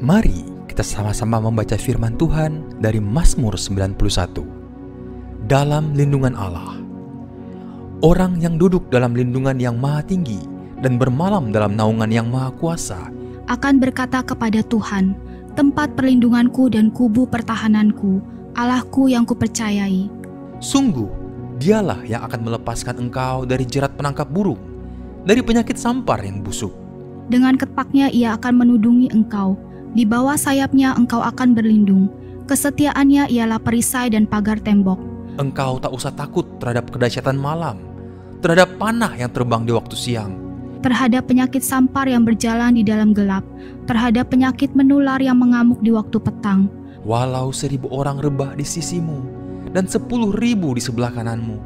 Mari kita sama-sama membaca firman Tuhan dari Mazmur 91. Dalam lindungan Allah. Orang yang duduk dalam lindungan yang maha tinggi dan bermalam dalam naungan yang maha kuasa akan berkata kepada Tuhan, tempat perlindunganku dan kubu pertahananku, Allahku yang kupercayai. Sungguh, dialah yang akan melepaskan engkau dari jerat penangkap burung, dari penyakit sampar yang busuk. Dengan ketpaknya ia akan menudungi engkau, di bawah sayapnya engkau akan berlindung. Kesetiaannya ialah perisai dan pagar tembok. Engkau tak usah takut terhadap kedahsyatan malam, terhadap panah yang terbang di waktu siang, terhadap penyakit sampar yang berjalan di dalam gelap, terhadap penyakit menular yang mengamuk di waktu petang. Walau 1.000 orang rebah di sisimu dan 10.000 di sebelah kananmu,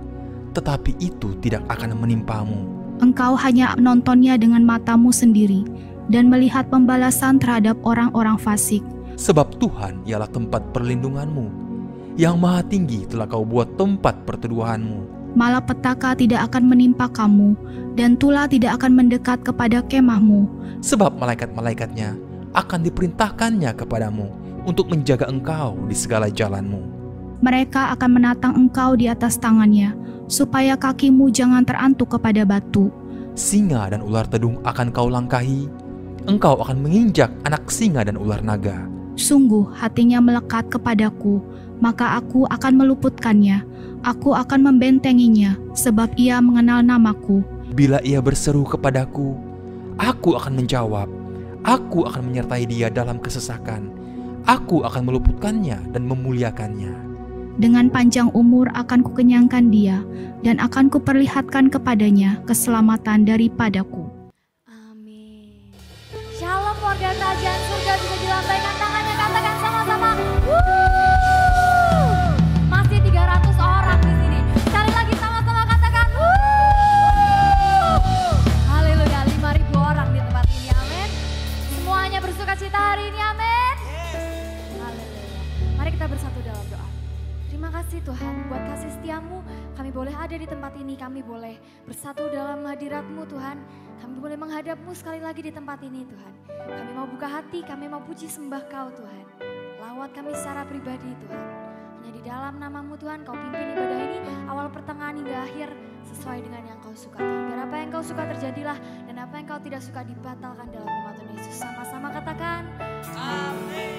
tetapi itu tidak akan menimpamu. Engkau hanya menontonnya dengan matamu sendiri dan melihat pembalasan terhadap orang-orang fasik. Sebab Tuhan ialah tempat perlindunganmu, yang maha tinggi telah kau buat tempat perteduhanmu. Malapetaka tidak akan menimpa kamu, dan tulah tidak akan mendekat kepada kemahmu. Sebab malaikat-malaikatnya akan diperintahkannya kepadamu untuk menjaga engkau di segala jalanmu. Mereka akan menatang engkau di atas tangannya, supaya kakimu jangan terantuk kepada batu. Singa dan ular tedung akan kau langkahi, engkau akan menginjak anak singa dan ular naga. Sungguh hatinya melekat kepadaku, maka aku akan meluputkannya. Aku akan membentenginya, sebab ia mengenal namaku. Bila ia berseru kepadaku, aku akan menjawab. Aku akan menyertai dia dalam kesesakan. Aku akan meluputkannya dan memuliakannya. Dengan panjang umur akan kukenyangkan dia, dan akan kuperlihatkan kepadanya keselamatan daripadaku. Amin. Shalom warga kerajaan surga, bisa dilambaikan tangannya, katakan sama-sama. Masih 300 orang di sini. Sekali lagi sama-sama katakan. Haleluya, 5.000 orang di tempat ini. Amin. Semuanya bersukacita hari ini. Amin. Haleluya. Mari kita bersatu dalam doa. Terima kasih Tuhan buat kasih setiamu. Kami boleh ada di tempat ini. Kami boleh bersatu dalam hadirat-Mu Tuhan. Kami boleh menghadap-Mu sekali lagi di tempat ini Tuhan. Kami mau buka hati, kami mau puji sembah Kau Tuhan. Lawat kami secara pribadi Tuhan. Hanya di dalam nama-Mu Tuhan Kau pimpin ibadah ini awal pertengahan hingga akhir sesuai dengan yang Kau suka Tuhan. Biar apa yang Kau suka terjadilah dan apa yang Kau tidak suka dibatalkan dalam nama Tuhan Yesus. Sama-sama katakan amin.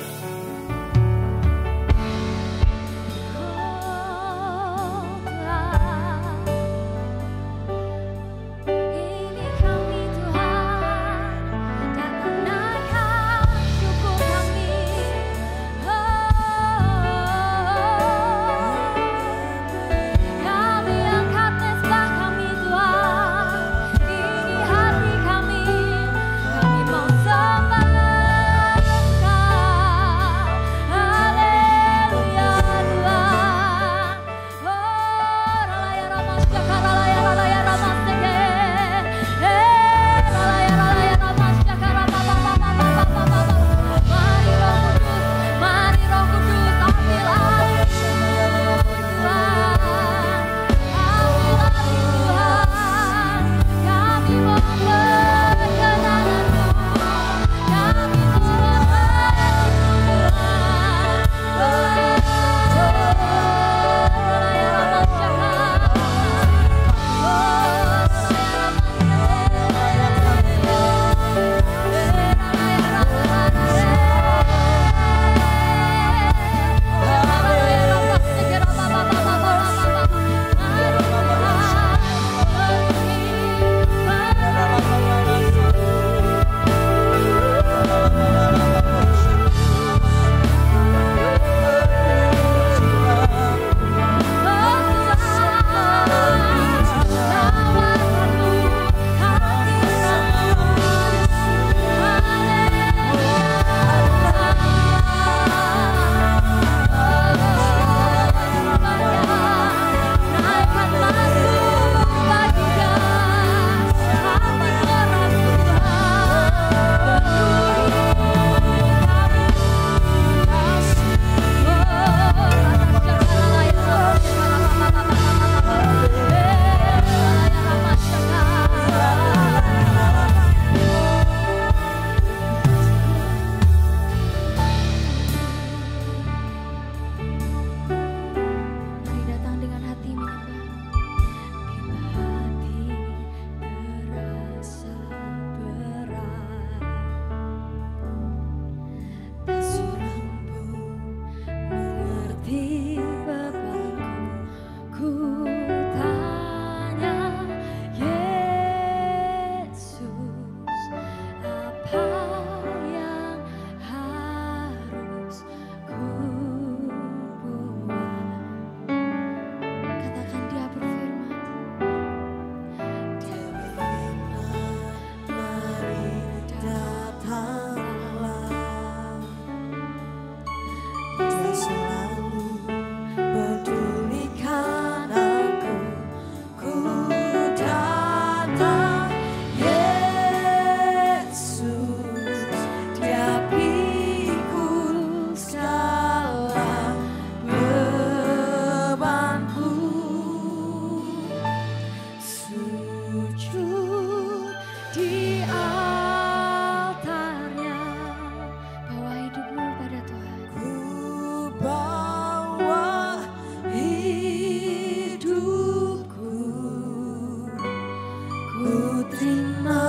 ku terima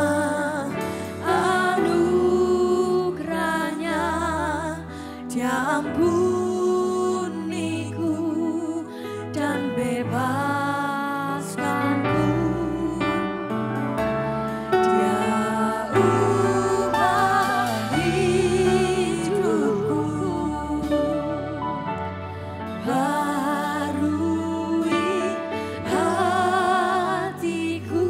anugerahnya, Dia ampuniku dan bebaskanku. Dia ubah hidupku, barui hatiku.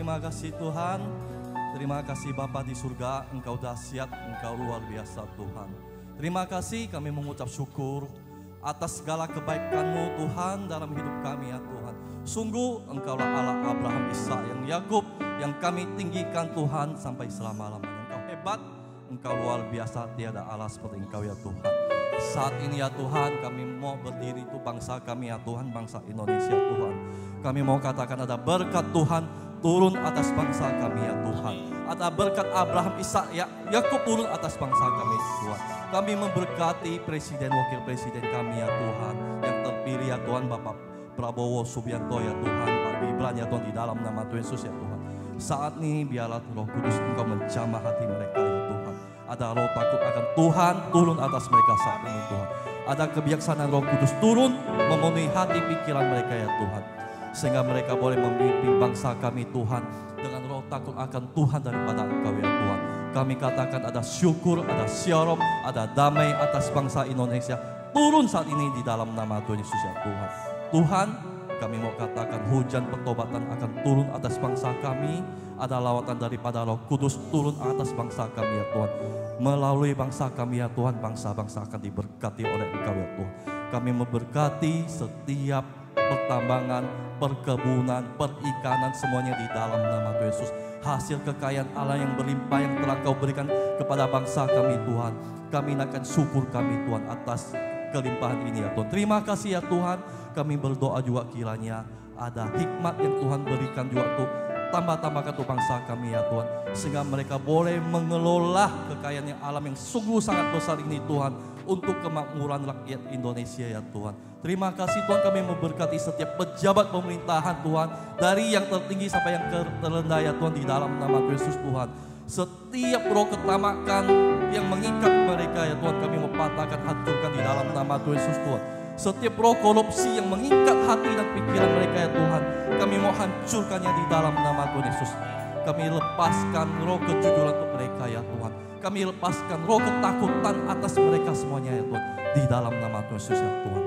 Terima kasih Tuhan. Terima kasih Bapa di surga, Engkau dahsyat, Engkau luar biasa Tuhan. Terima kasih, kami mengucap syukur atas segala kebaikan-Mu Tuhan dalam hidup kami ya Tuhan. Sungguh Engkaulah Allah Abraham, Ishak, yang Yakub, yang kami tinggikan Tuhan sampai selama-lamanya. Engkau hebat, Engkau luar biasa, tiada Allah seperti Engkau ya Tuhan. Saat ini ya Tuhan, kami mau berdiri itu bangsa kami ya Tuhan, bangsa Indonesia Tuhan. Kami mau katakan ada berkat Tuhan turun atas bangsa kami ya Tuhan. Ada berkat Abraham, Ishak, Yakub turun atas bangsa kami Tuhan. Kami memberkati presiden, wakil presiden kami ya Tuhan, yang terpilih ya Tuhan, Bapak Prabowo Subianto ya Tuhan, Pak Gibran ya Tuhan, di dalam nama Tuhan Yesus ya Tuhan. Saat ini biarlah Roh Kudus Engkau menjamah hati mereka ya Tuhan. Ada roh takut akan Tuhan turun atas mereka saat ini Tuhan. Ada kebijaksanaan Roh Kudus turun memenuhi hati pikiran mereka ya Tuhan. Sehingga mereka boleh memimpin bangsa kami Tuhan dengan roh takut akan Tuhan daripada Engkau ya Tuhan. Kami katakan ada syukur, ada syarom, ada damai atas bangsa Indonesia turun saat ini di dalam nama Tuhan Yesus ya Tuhan. Tuhan, kami mau katakan hujan pertobatan akan turun atas bangsa kami. Ada lawatan daripada Roh Kudus turun atas bangsa kami ya Tuhan. Melalui bangsa kami ya Tuhan, bangsa-bangsa akan diberkati oleh Engkau ya Tuhan. Kami memberkati setiap pertambangan, perkebunan, perikanan, semuanya di dalam nama Tuhan Yesus. Hasil kekayaan Allah yang berlimpah yang telah Kau berikan kepada bangsa kami Tuhan. Kami naikkan syukur kami Tuhan atas kelimpahan ini ya Tuhan. Terima kasih ya Tuhan. Kami berdoa juga kiranya ada hikmat yang Tuhan berikan juga tuh. Tambah-tambahkan tuh bangsa kami ya Tuhan. Sehingga mereka boleh mengelola kekayaan yang alam yang sungguh sangat besar ini Tuhan. Untuk kemakmuran rakyat Indonesia ya Tuhan. Terima kasih Tuhan, kami memberkati setiap pejabat pemerintahan Tuhan. Dari yang tertinggi sampai yang terendah ya Tuhan, di dalam nama Yesus Tuhan. Setiap roh ketamakan yang mengikat mereka ya Tuhan, kami mempatahkan, hancurkan di dalam nama Yesus Tuhan. Setiap roh korupsi yang mengikat hati dan pikiran mereka ya Tuhan, kami mau hancurkannya di dalam nama Tuhan Yesus. Kami lepaskan roh kejujuran untuk mereka ya Tuhan. Kami lepaskan roh ketakutan atas mereka semuanya ya Tuhan. Di dalam nama Tuhan Yesus ya Tuhan.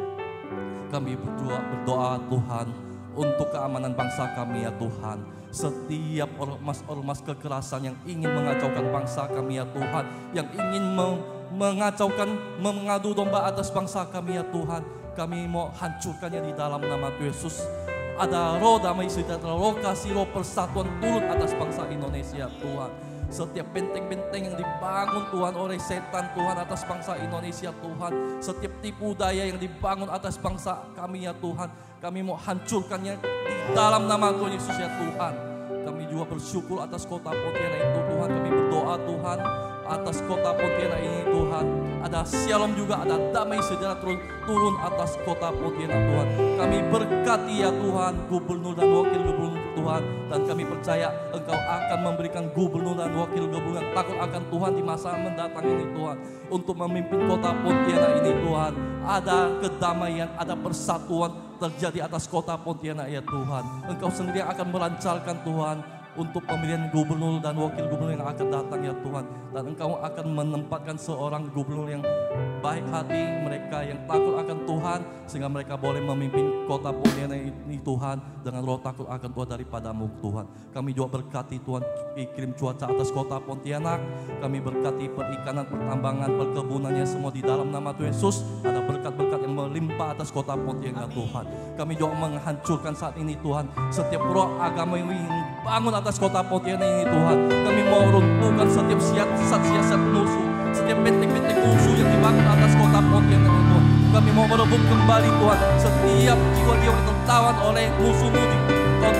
Kami berdoa Tuhan untuk keamanan bangsa kami ya Tuhan. Setiap ormas-ormas kekerasan yang ingin mengacaukan bangsa kami ya Tuhan. Yang ingin mengacaukan, mengadu domba atas bangsa kami ya Tuhan. Kami mau hancurkannya di dalam nama Tuhan Yesus. Ada roh damai sejahtera, roh kasih, roh persatuan turun atas bangsa Indonesia Tuhan. Setiap benteng-benteng yang dibangun Tuhan oleh setan Tuhan atas bangsa Indonesia Tuhan. Setiap tipu daya yang dibangun atas bangsa kami ya Tuhan. Kami mau hancurkannya di dalam nama Tuhan Yesus ya Tuhan. Kami juga bersyukur atas kota Pontianak itu Tuhan. Kami berdoa Tuhan atas kota Pontianak ini Tuhan. Ada shalom juga, ada damai sejahtera turun atas kota Pontianak Tuhan. Kami berkati ya Tuhan gubernur dan wakil gubernur Tuhan. Dan kami percaya Engkau akan memberikan gubernur dan wakil gubernur yang takut akan Tuhan di masa mendatang ini Tuhan. Untuk memimpin kota Pontianak ini Tuhan. Ada kedamaian, ada persatuan terjadi atas kota Pontianak ya Tuhan. Engkau sendiri akan melancarkan Tuhan untuk pemilihan gubernur dan wakil gubernur yang akan datang ya Tuhan. Dan Engkau akan menempatkan seorang gubernur yang baik hati, mereka yang takut akan Tuhan, sehingga mereka boleh memimpin kota Pontianak ini Tuhan dengan roh takut akan Tuhan daripada-Mu Tuhan. Kami juga berkati Tuhan iklim cuaca atas kota Pontianak. Kami berkati perikanan, pertambangan, perkebunannya semua di dalam nama Tuhan Yesus. Ada berkat-berkat yang melimpah atas kota Pontianak Tuhan. Kami juga menghancurkan saat ini Tuhan setiap roh agama yang bangun atas kota Pontianak ini Tuhan. Kami mau runtuhkan setiap siasat musuh, setiap benteng-benteng musuh yang dibangun atas kota Pontianak ini Tuhan. Kami mau merebut kembali Tuhan setiap jiwa-jiwa yang tertawan oleh musuh-Mu di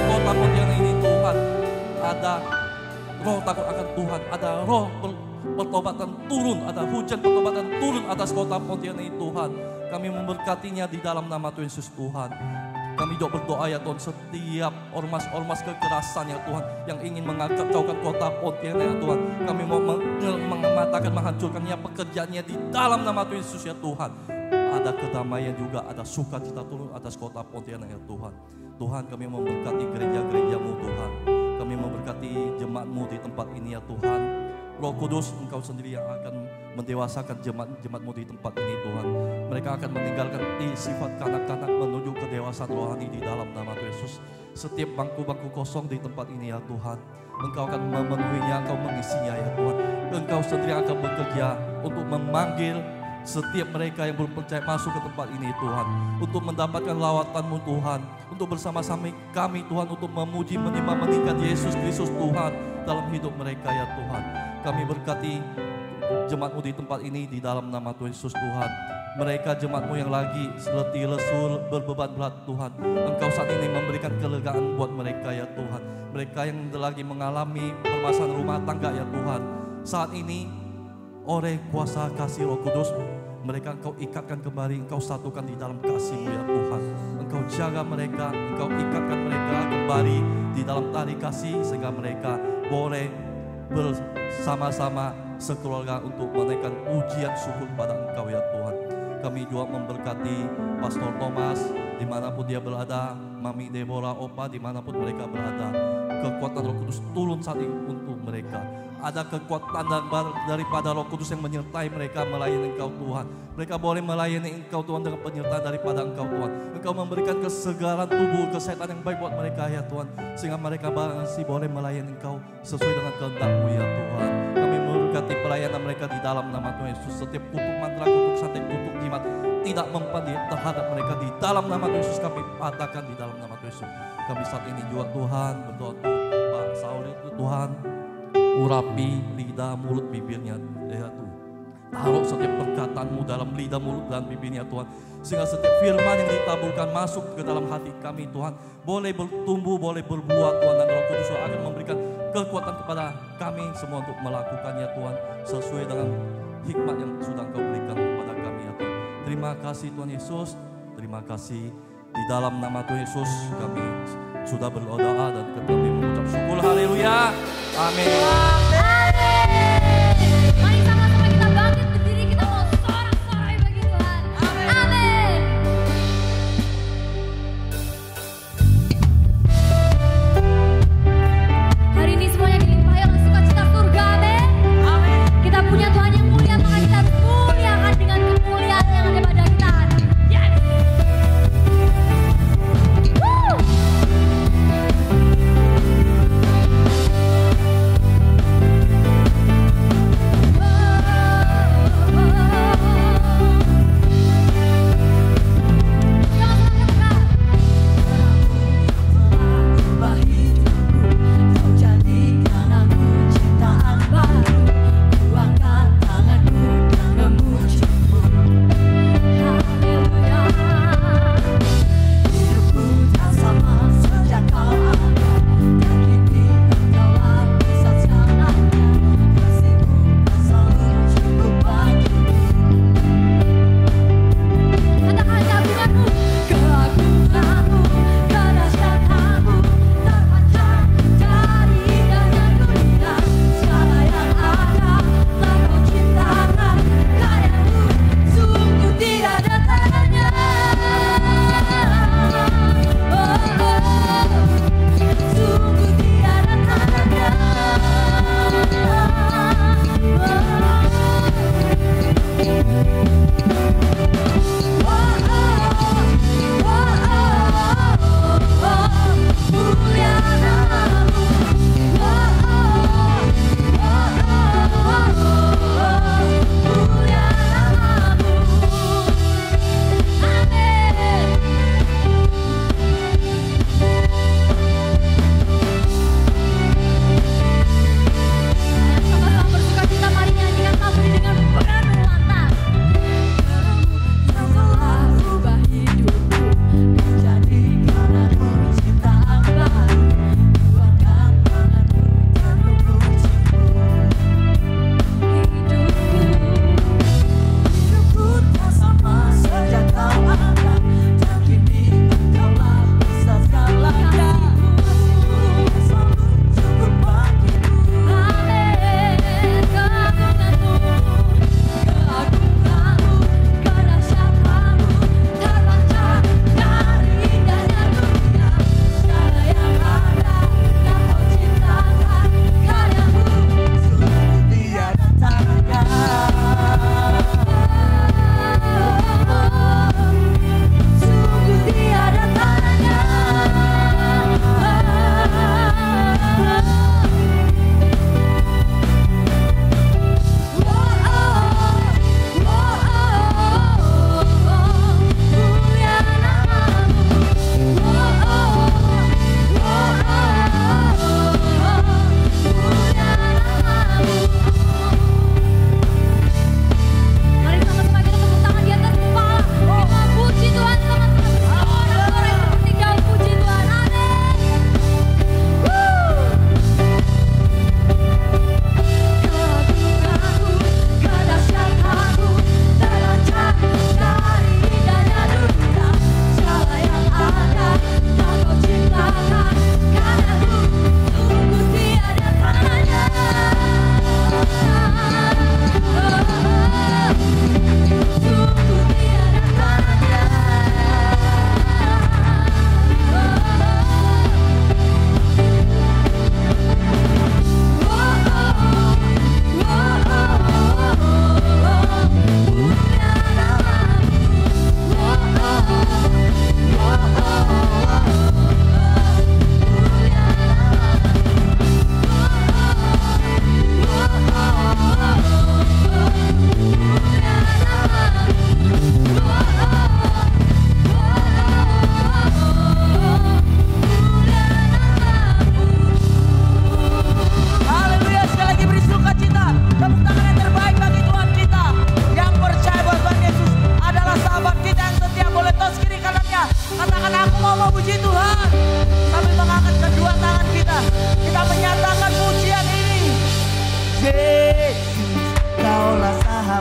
kota Pontianak ini Tuhan. Ada roh takut akan Tuhan, ada roh pertobatan turun, ada hujan pertobatan turun atas kota Pontianak ini Tuhan. Kami memberkatinya di dalam nama Tuhan Yesus Tuhan. Kami juga berdoa ya Tuhan, setiap ormas-ormas kekerasan ya Tuhan yang ingin mengacaukan kota Pontianak ya Tuhan. Kami mau mengatakan menghancurkannya pekerjaannya di dalam nama Tuhan Yesus ya Tuhan. Ada kedamaian juga, ada sukacita turun atas kota Pontianak ya Tuhan. Tuhan, kami memberkati gereja-gereja-Mu Tuhan. Kami memberkati jemaat-Mu di tempat ini ya Tuhan. Roh Kudus, Engkau sendiri yang akan mendewasakan jemaat-jemaat-Mu di tempat ini Tuhan. Mereka akan meninggalkan sifat kanak-kanak menuju kedewasaan rohani di dalam nama Tuhan Yesus. Setiap bangku-bangku kosong di tempat ini ya Tuhan, Engkau akan memenuhinya, Engkau mengisinya ya Tuhan. Engkau sendiri akan bekerja untuk memanggil setiap mereka yang belum percaya masuk ke tempat ini Tuhan, untuk mendapatkan lawatan-Mu Tuhan, untuk bersama-sama kami Tuhan, untuk memuji, menyembah, meningkat Yesus Kristus Tuhan dalam hidup mereka ya Tuhan. Kami berkati jemaat-Mu di tempat ini di dalam nama Tuhan Yesus Tuhan. Mereka jemaat-Mu yang lagi letih lesu, berbeban berat Tuhan, Engkau saat ini memberikan kelegaan buat mereka ya Tuhan. Mereka yang lagi mengalami permasalahan rumah tangga ya Tuhan, saat ini oleh kuasa kasih Roh Kudus, mereka Engkau ikatkan kembali, Engkau satukan di dalam kasih-Mu ya Tuhan. Engkau jaga mereka, Engkau ikatkan mereka kembali di dalam tali kasih, sehingga mereka boleh bersama-sama sekeluarga untuk menaikkan pujian syukur pada Engkau ya Tuhan. Kami juga memberkati Pastor Thomas dimanapun dia berada, Mami Deborah, Opa dimanapun mereka berada. Kekuatan Roh Kudus turun saat ini untuk mereka. Ada kekuatan daripada Roh Kudus yang menyertai mereka melayani Engkau Tuhan. Mereka boleh melayani Engkau Tuhan dengan penyertaan daripada Engkau Tuhan. Engkau memberikan kesegaran tubuh, kesehatan yang baik buat mereka ya Tuhan, sehingga mereka masih boleh melayani Engkau sesuai dengan kehendak-Mu ya Tuhan. Kami memberkati pelayanan mereka di dalam nama Tuhan Yesus. Setiap kutuk mantra, kutuk santet, kutuk jimat tidak mempan terhadap mereka di dalam nama Tuhan Yesus, kami patahkan di dalam nama Tuhan Yesus. Kami saat ini juga Tuhan berdoa untuk Pak Saul itu Tuhan, urapi lidah, mulut, bibirnya ya Tuhan. Taruh setiap perkataan-Mu dalam lidah, mulut, dan bibirnya Tuhan, sehingga setiap firman yang ditaburkan masuk ke dalam hati kami Tuhan, boleh bertumbuh, boleh berbuah Tuhan, dan Roh Kudus akan memberikan kekuatan kepada kami semua untuk melakukannya Tuhan, sesuai dengan hikmat yang sudah Engkau berikan kepada kami ya Tuhan. Terima kasih Tuhan Yesus, terima kasih. Di dalam nama Tuhan Yesus kami sudah berdoa dan kami mengucap syukur. Haleluya. Amin. Mari sama-sama kita bangkit berdiri, kita mau sorak-sorai bagi Tuhan. Amin. Hari ini semuanya dilimpahi oleh sukacita surga. Amin. Kita punya Tuhan yang mulia, maka kita harus muliakan dengan kemuliaan yang ada pada kita. Yes. Woo.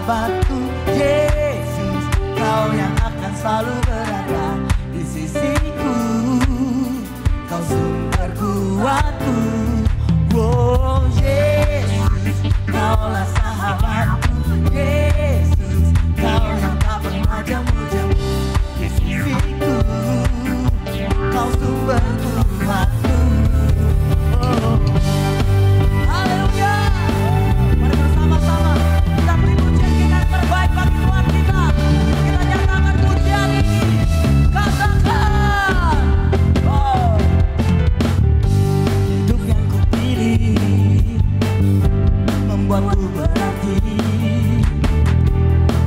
sahabatku Yesus, Kau yang akan selalu berada di sisiku, Kau sumber kuatku. Oh Yesus, Kaulah sahabatku Yesus, Kau yang tak pernah jemu-jemu di sisiku, Kau sumber kuatku. Oh, haleluya. Mari bersama-sama kita beri pujian kita yang terbaik bagi Tuhan kita. Kita nyatakan pujian ini. Katakan, oh, hidup yang kupilih membuatku berarti,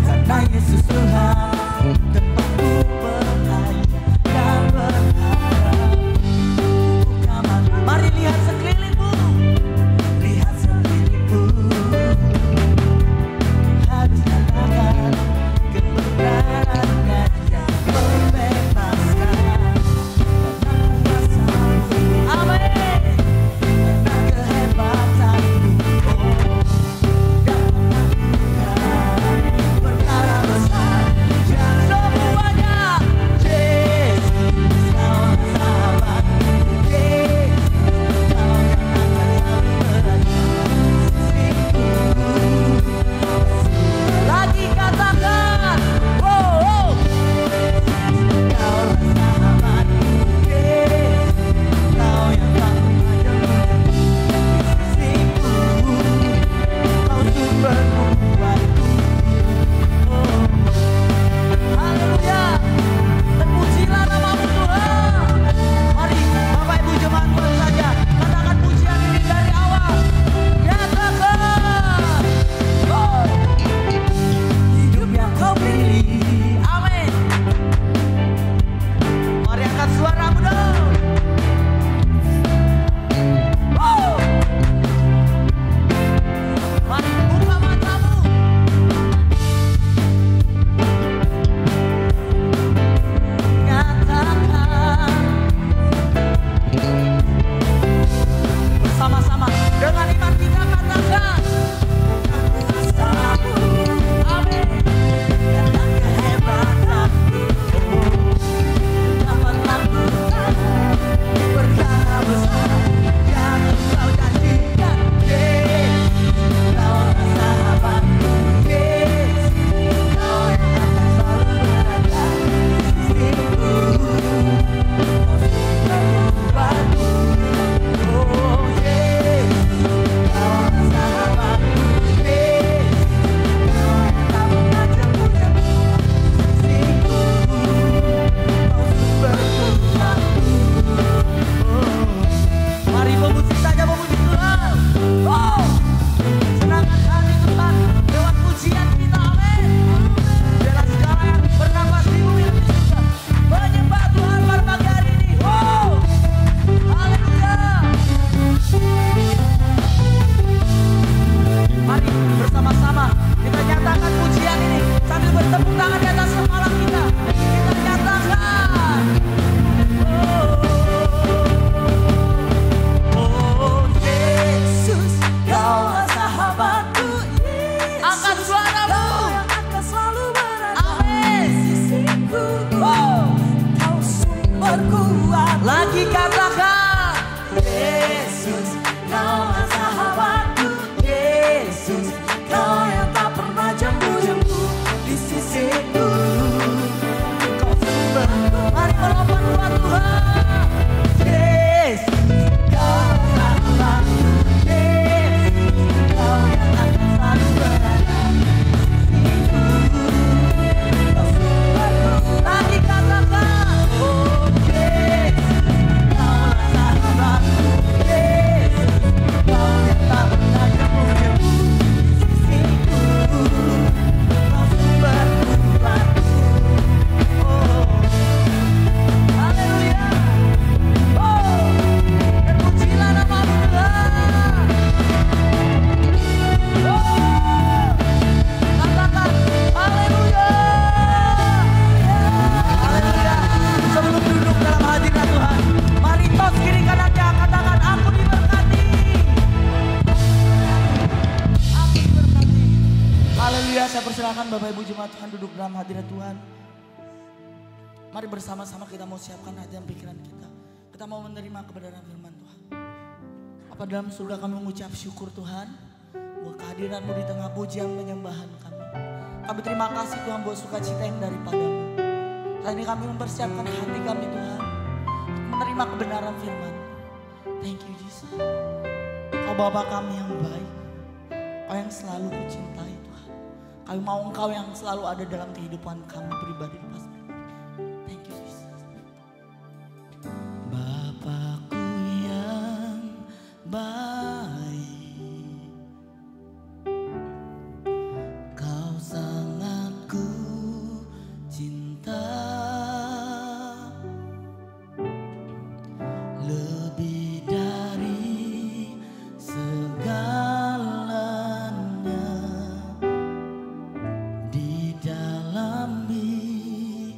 karena Yesus Tuhan tempatku berhaya dan berharap. Bukan, mari lihat sekelilingmu, lihat sekelilingmu, harus nyatakan kebenaran yang membebaskan. Karena kuasamu, amin, karena kehebatanmu, oh, dapat melakukan perkara besar yang semuanya. Yesus, Kau sahabatku, Yesus, Kau yang akan selalu berada di sisiku. Lagi katakan, oh, oh. Kau sahabatku, Yesus, Kau yang tak pernah jemu-jemu di sisiku, Kau sumber kuatku. Oh, haleluya, terpujilah namamu Tuhan. Mari Bapak Ibu jemaat Tuhan saja katakan pujian ini dari awal. Nyatakan, oh, hidup yang Kau pilih, amin. Mari angkat suaramu dong. Oh, mari buka matamu. Nyatakan bersama-sama dengan iman kita katakan, kuasamu, amin, karena kehebatanmu, oh, dapat lakukan perkara besar yang Kau janjikan. Yesus, Kaulah sahabatku, Yesus, Kau yang akan selalu berada di sisiku, Kau sumber kuatku. Oh Yesus, Kaulah sahabatku, Yesus, Kau yang tak pernah jemu-jemu di sisiku, Kau sumber kuatku. Oh, mari memuji saja, memuji Tuhan. Oh, senangkan hati Tuhan lewat pujian kita, amin. Biarlah segala yang bernafas di bumi dan di surga menyembah Tuhan pada pagi hari ini. Oh, haleluya. Mari bersama-sama kita nyatakan pujian ini sambil bertepuk tangan di atas kepala kita. Kita nyatakan, oh Yesus, Kaulah sahabatku, Yesus, angkat suaramu, Kau yang akan selalu berada di sisiku, oh, Kau sumber kuat. Lagi katakan, Yesus, Kaulah sahabatku, Yesus, Kau yang tak pernah jemu-jemu di sisiku, Kau sumber. Mari melompat buat Tuhan. Yesus, Kaulah sahabatku, Yesus, Kau yang akan selalu berada di sisiku, Kau sumber. Lagi katakan, oh Yesus, Kaulah sahabatku, Yesus, persilakan Bapak Ibu Jemaat Tuhan duduk dalam hadirat Tuhan. Mari bersama-sama kita mau siapkan hati dan pikiran kita. Kita mau menerima kebenaran firman Tuhan. Apa dalam surga kami mengucap syukur Tuhan buat kehadiran-Mu di tengah pujian penyembahan kami. Kami terima kasih Tuhan buat sukacita yang daripada-Mu. Hari ini kami mempersiapkan hati kami Tuhan untuk menerima kebenaran firman. Thank you Jesus. Kau Bapa kami yang baik. Kau yang selalu kucintai Tuhan. Kami mau Engkau yang selalu ada dalam kehidupan kami pribadi lepas pribadi. Thank you Jesus. Bapakku yang baik, Kau sangat ku cinta, lebih dari segalanya di dalam hidup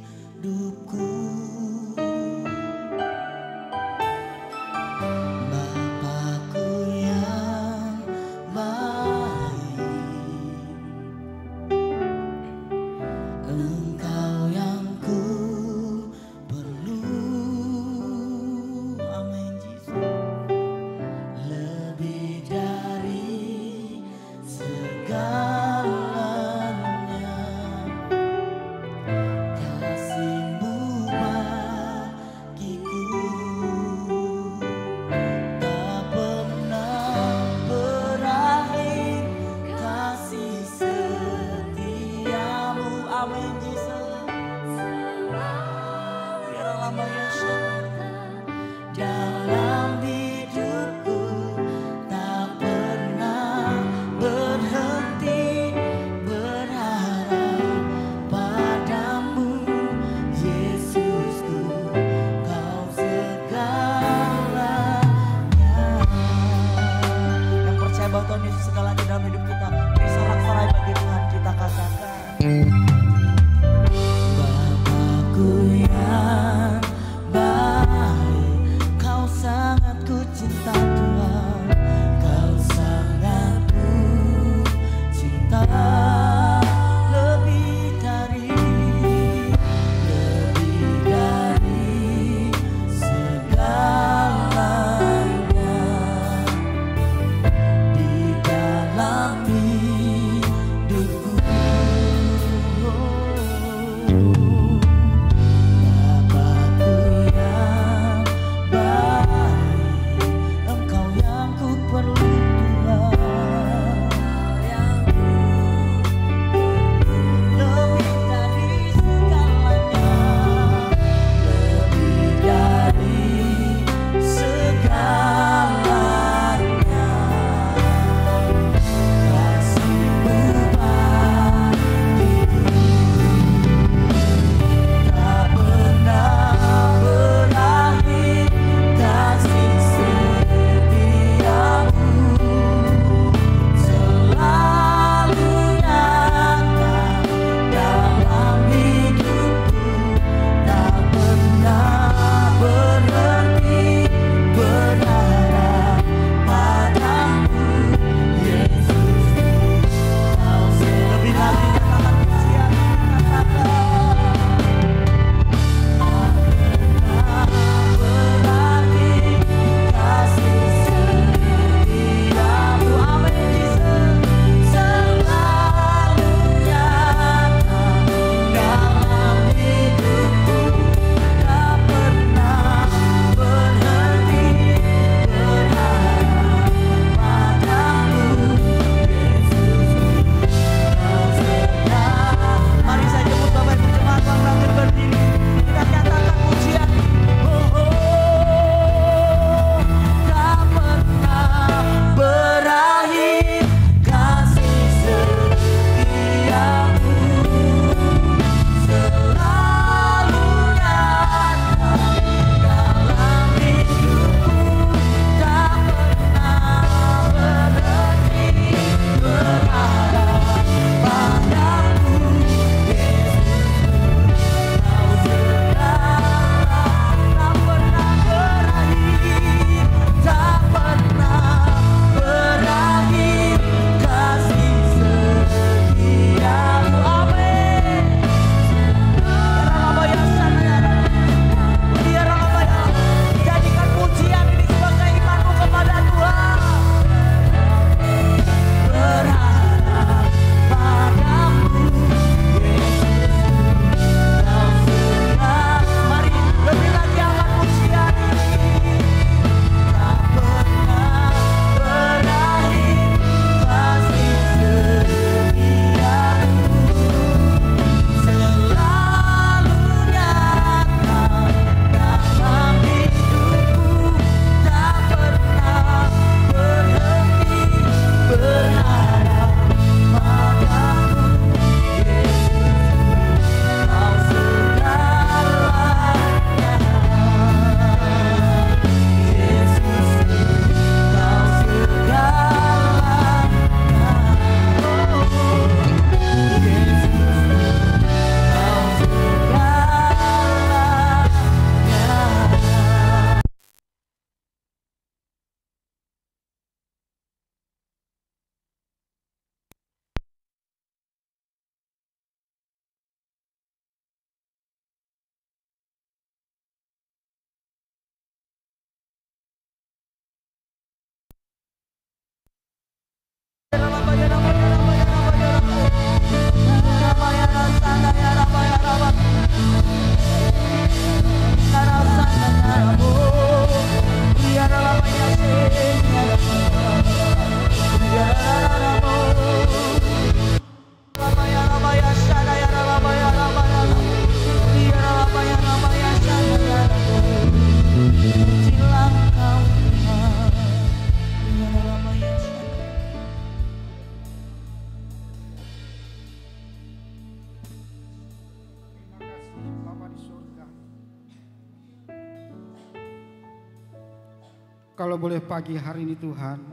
kalau boleh pagi hari ini Tuhan,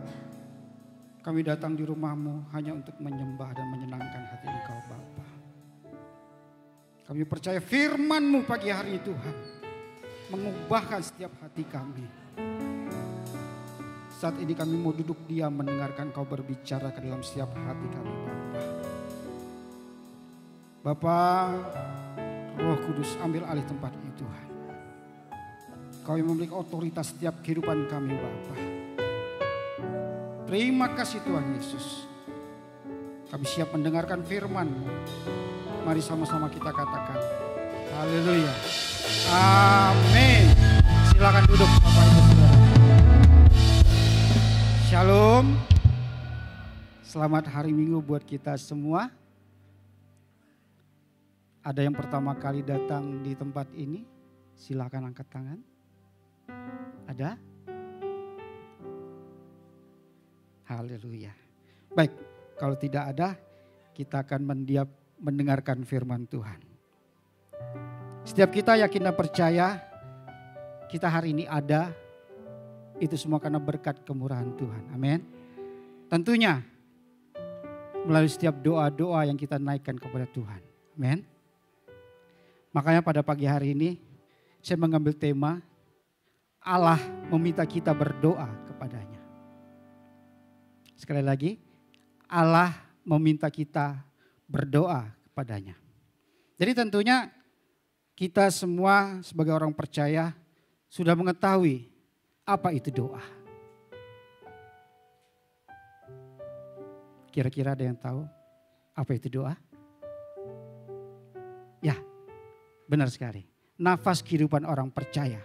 kami datang di rumah-Mu hanya untuk menyembah dan menyenangkan hati Engkau Bapa. Kami percaya firman-Mu pagi hari ini Tuhan, mengubahkan setiap hati kami. Saat ini kami mau duduk diam mendengarkan Kau berbicara ke dalam setiap hati kami Bapa. Bapa, Roh Kudus ambil alih tempat ini Tuhan. Kau yang memiliki otoritas setiap kehidupan kami Bapa. Terima kasih Tuhan Yesus. Kami siap mendengarkan firman. Mari sama-sama kita katakan haleluya. Amin. Silakan duduk Bapak Ibu Saudara. Shalom. Selamat hari Minggu buat kita semua. Ada yang pertama kali datang di tempat ini? Silakan angkat tangan. Ada? Haleluya. Baik, kalau tidak ada, kita akan mendengarkan firman Tuhan. Setiap kita yakin dan percaya, kita hari ini ada, itu semua karena berkat kemurahan Tuhan. Amin. Tentunya, melalui setiap doa-doa yang kita naikkan kepada Tuhan. Amin. Makanya pada pagi hari ini, saya mengambil tema, Allah meminta kita berdoa kepadanya. Sekali lagi, Allah meminta kita berdoa kepadanya. Jadi tentunya kita semua sebagai orang percaya sudah mengetahui apa itu doa. Kira-kira ada yang tahu apa itu doa? Ya, benar sekali. Nafas kehidupan orang percaya.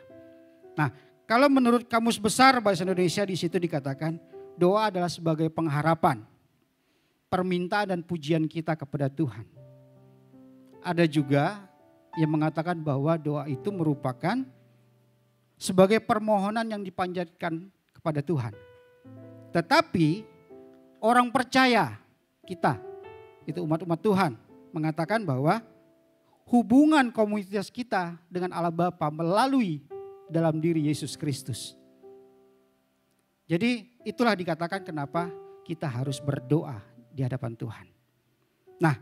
Nah, kalau menurut Kamus Besar Bahasa Indonesia di situ dikatakan doa adalah sebagai pengharapan, permintaan dan pujian kita kepada Tuhan. Ada juga yang mengatakan bahwa doa itu merupakan sebagai permohonan yang dipanjatkan kepada Tuhan. Tetapi orang percaya kita, itu umat-umat Tuhan, mengatakan bahwa hubungan komunitas kita dengan Allah Bapa melalui dalam diri Yesus Kristus. Jadi itulah dikatakan kenapa kita harus berdoa di hadapan Tuhan. Nah,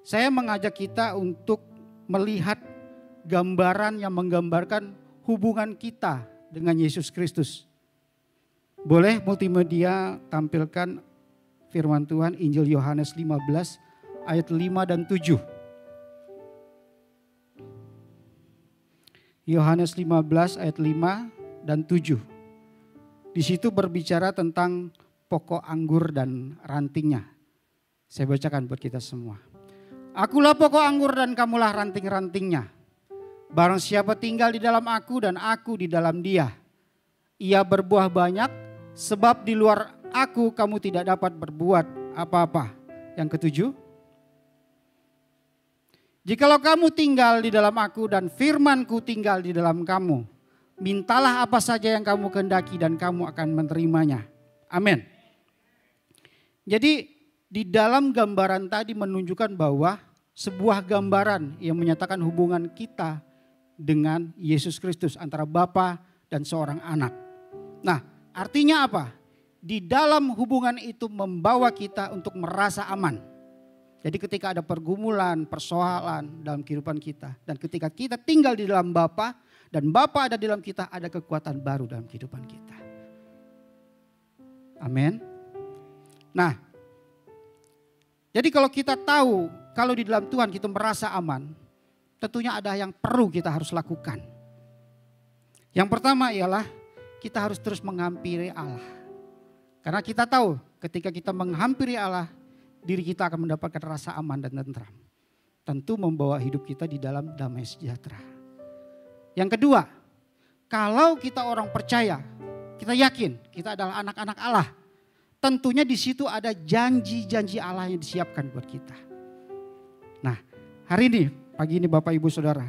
saya mengajak kita untuk melihat gambaran yang menggambarkan hubungan kita dengan Yesus Kristus. Boleh multimedia tampilkan firman Tuhan Injil Yohanes 15 ayat 5 dan 7. Yohanes 15 ayat 5 dan 7. Di situ berbicara tentang pokok anggur dan rantingnya. Saya bacakan buat kita semua. Akulah pokok anggur dan kamulah ranting-rantingnya. Barang siapa tinggal di dalam aku dan aku di dalam dia, ia berbuah banyak, sebab di luar aku kamu tidak dapat berbuat apa-apa. Yang ketujuh, jikalau kamu tinggal di dalam aku dan firmanku tinggal di dalam kamu, mintalah apa saja yang kamu kehendaki dan kamu akan menerimanya. Amin. Jadi di dalam gambaran tadi menunjukkan bahwa sebuah gambaran yang menyatakan hubungan kita dengan Yesus Kristus antara Bapa dan seorang anak. Nah, artinya apa? Di dalam hubungan itu membawa kita untuk merasa aman. Jadi ketika ada pergumulan, persoalan dalam kehidupan kita, dan ketika kita tinggal di dalam Bapa dan Bapa ada di dalam kita, ada kekuatan baru dalam kehidupan kita. Amin. Nah, jadi kalau kita tahu, kalau di dalam Tuhan kita merasa aman, tentunya ada yang perlu kita harus lakukan. Yang pertama ialah kita harus terus menghampiri Allah. Karena kita tahu ketika kita menghampiri Allah, diri kita akan mendapatkan rasa aman dan tentram. Tentu membawa hidup kita di dalam damai sejahtera. Yang kedua, kalau kita orang percaya, kita yakin kita adalah anak-anak Allah. Tentunya di situ ada janji-janji Allah yang disiapkan buat kita. Nah, hari ini, pagi ini Bapak Ibu Saudara,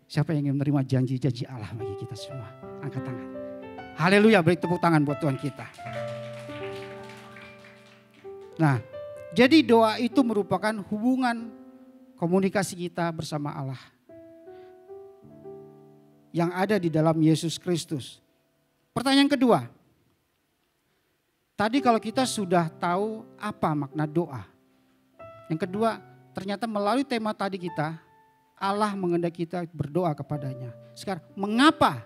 siapa yang ingin menerima janji-janji Allah bagi kita semua? Angkat tangan. Haleluya, beri tepuk tangan buat Tuhan kita. Nah, jadi doa itu merupakan hubungan komunikasi kita bersama Allah yang ada di dalam Yesus Kristus. Pertanyaan kedua, Tadi kalau kita sudah tahu apa makna doa. Yang kedua, ternyata melalui tema tadi kita, Allah menghendaki kita berdoa kepadanya. Sekarang, mengapa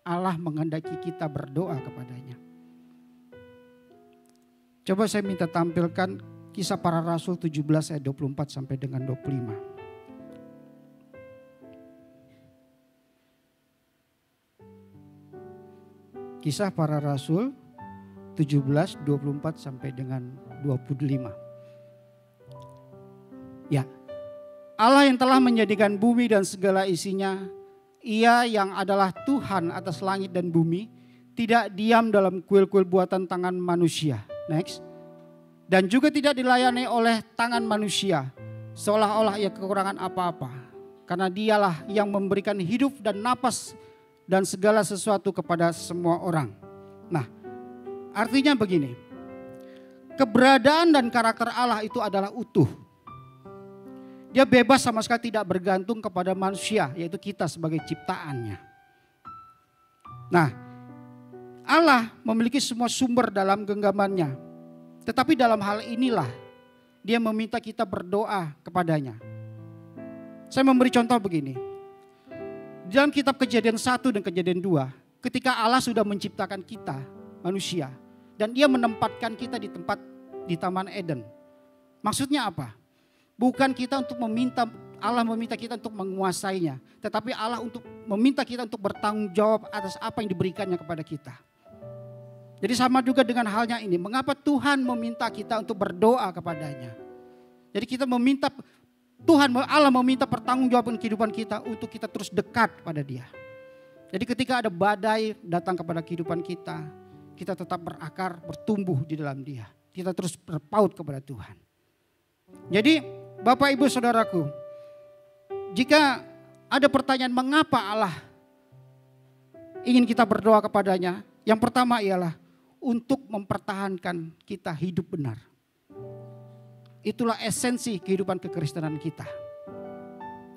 Allah menghendaki kita berdoa kepadanya? Coba saya minta tampilkan Kisah Para Rasul 17 ayat 24 sampai dengan 25. Kisah Para Rasul 17, 24 sampai dengan 25. Ya, Allah yang telah menjadikan bumi dan segala isinya, Ia yang adalah Tuhan atas langit dan bumi, tidak diam dalam kuil-kuil buatan tangan manusia. Next. Dan juga tidak dilayani oleh tangan manusia, seolah-olah ia kekurangan apa-apa. Karena dialah yang memberikan hidup dan napas dan segala sesuatu kepada semua orang. Nah, artinya begini, keberadaan dan karakter Allah itu adalah utuh. Dia bebas sama sekali tidak bergantung kepada manusia, yaitu kita sebagai ciptaannya. Nah, Allah memiliki semua sumber dalam genggamannya. Tetapi dalam hal inilah dia meminta kita berdoa kepadanya. Saya memberi contoh begini. Dalam kitab Kejadian 1 dan Kejadian 2, ketika Allah sudah menciptakan kita, manusia, dan dia menempatkan kita di tempat di Taman Eden. Maksudnya apa? Bukan kita untuk Allah meminta kita untuk menguasainya, tetapi Allah untuk meminta kita untuk bertanggung jawab atas apa yang diberikannya kepada kita. Jadi sama juga dengan halnya ini, mengapa Tuhan meminta kita untuk berdoa kepadanya? Jadi kita meminta Allah meminta pertanggungjawaban kehidupan kita untuk kita terus dekat pada Dia. Jadi ketika ada badai datang kepada kehidupan kita, kita tetap berakar, bertumbuh di dalam Dia. Kita terus berpaut kepada Tuhan. Jadi Bapak Ibu Saudaraku, jika ada pertanyaan mengapa Allah ingin kita berdoa kepadanya, yang pertama ialah untuk mempertahankan kita hidup benar. Itulah esensi kehidupan kekristenan kita.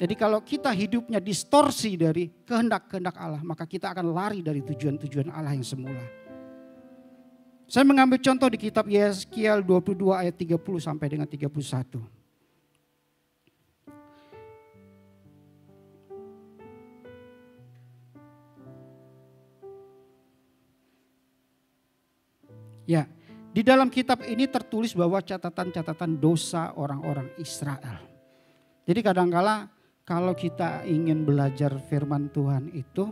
Jadi kalau kita hidupnya distorsi dari kehendak-kehendak Allah, maka kita akan lari dari tujuan-tujuan Allah yang semula. Saya mengambil contoh di kitab Yeskiel 22 ayat 30 sampai dengan 31. Ya, di dalam kitab ini tertulis bahwa catatan-catatan dosa orang-orang Israel. Jadi kadang-kala kalau kita ingin belajar firman Tuhan itu,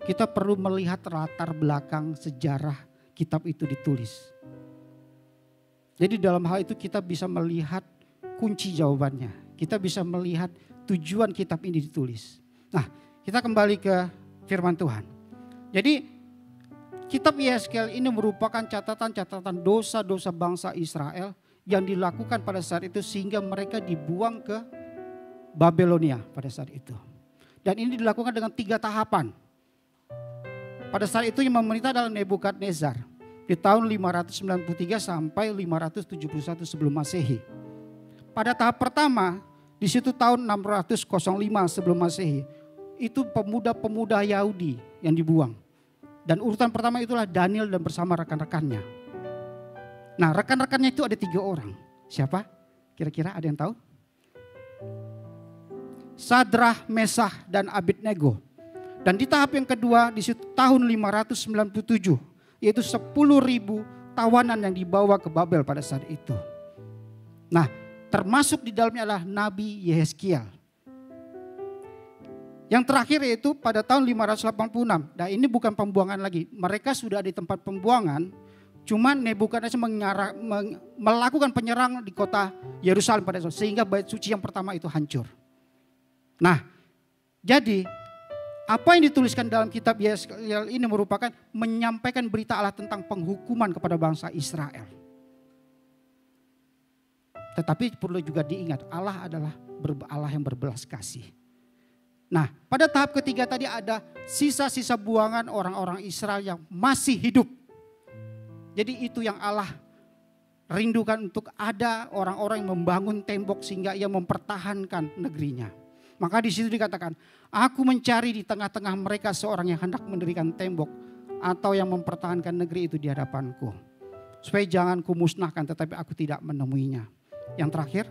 kita perlu melihat latar belakang sejarah kitab itu ditulis. Jadi dalam hal itu kita bisa melihat kunci jawabannya. Kita bisa melihat tujuan kitab ini ditulis. Nah, kita kembali ke firman Tuhan. Jadi kitab Yeskiel ini merupakan catatan-catatan dosa-dosa bangsa Israel yang dilakukan pada saat itu sehingga mereka dibuang ke Babelonia pada saat itu. Dan ini dilakukan dengan 3 tahapan. Pada saat itu yang memerintah adalah Nebukadnezar di tahun 593 sampai 571 sebelum Masehi. Pada tahap pertama di situ tahun 605 sebelum Masehi itu pemuda-pemuda Yahudi yang dibuang. Dan urutan pertama itulah Daniel dan bersama rekan-rekannya. Nah, rekan-rekannya itu ada 3 orang. Siapa? Kira-kira ada yang tahu? Sadrah, Mesah, dan Abednego. Dan di tahap yang kedua di situ tahun 597, yaitu 10.000 tawanan yang dibawa ke Babel pada saat itu. Nah, termasuk di dalamnya adalah Nabi Yeskiel. Yang terakhir yaitu pada tahun 586. Nah, ini bukan pembuangan lagi. Mereka sudah di tempat pembuangan. Cuman Nebukadnezar melakukan penyerangan di kota Yerusalem pada saat itu. Sehingga bait suci yang pertama itu hancur. Nah, jadi apa yang dituliskan dalam kitab Yeskiel ini merupakan menyampaikan berita Allah tentang penghukuman kepada bangsa Israel. Tetapi perlu juga diingat, Allah adalah Allah yang berbelas kasih. Nah, pada tahap ketiga tadi ada sisa-sisa buangan orang-orang Israel yang masih hidup. Jadi itu yang Allah rindukan, untuk ada orang-orang yang membangun tembok sehingga ia mempertahankan negerinya. Maka di situ dikatakan, aku mencari di tengah-tengah mereka seorang yang hendak mendirikan tembok atau yang mempertahankan negeri itu di hadapanku. supaya jangan kumusnahkan tetapi aku tidak menemuinya. Yang terakhir,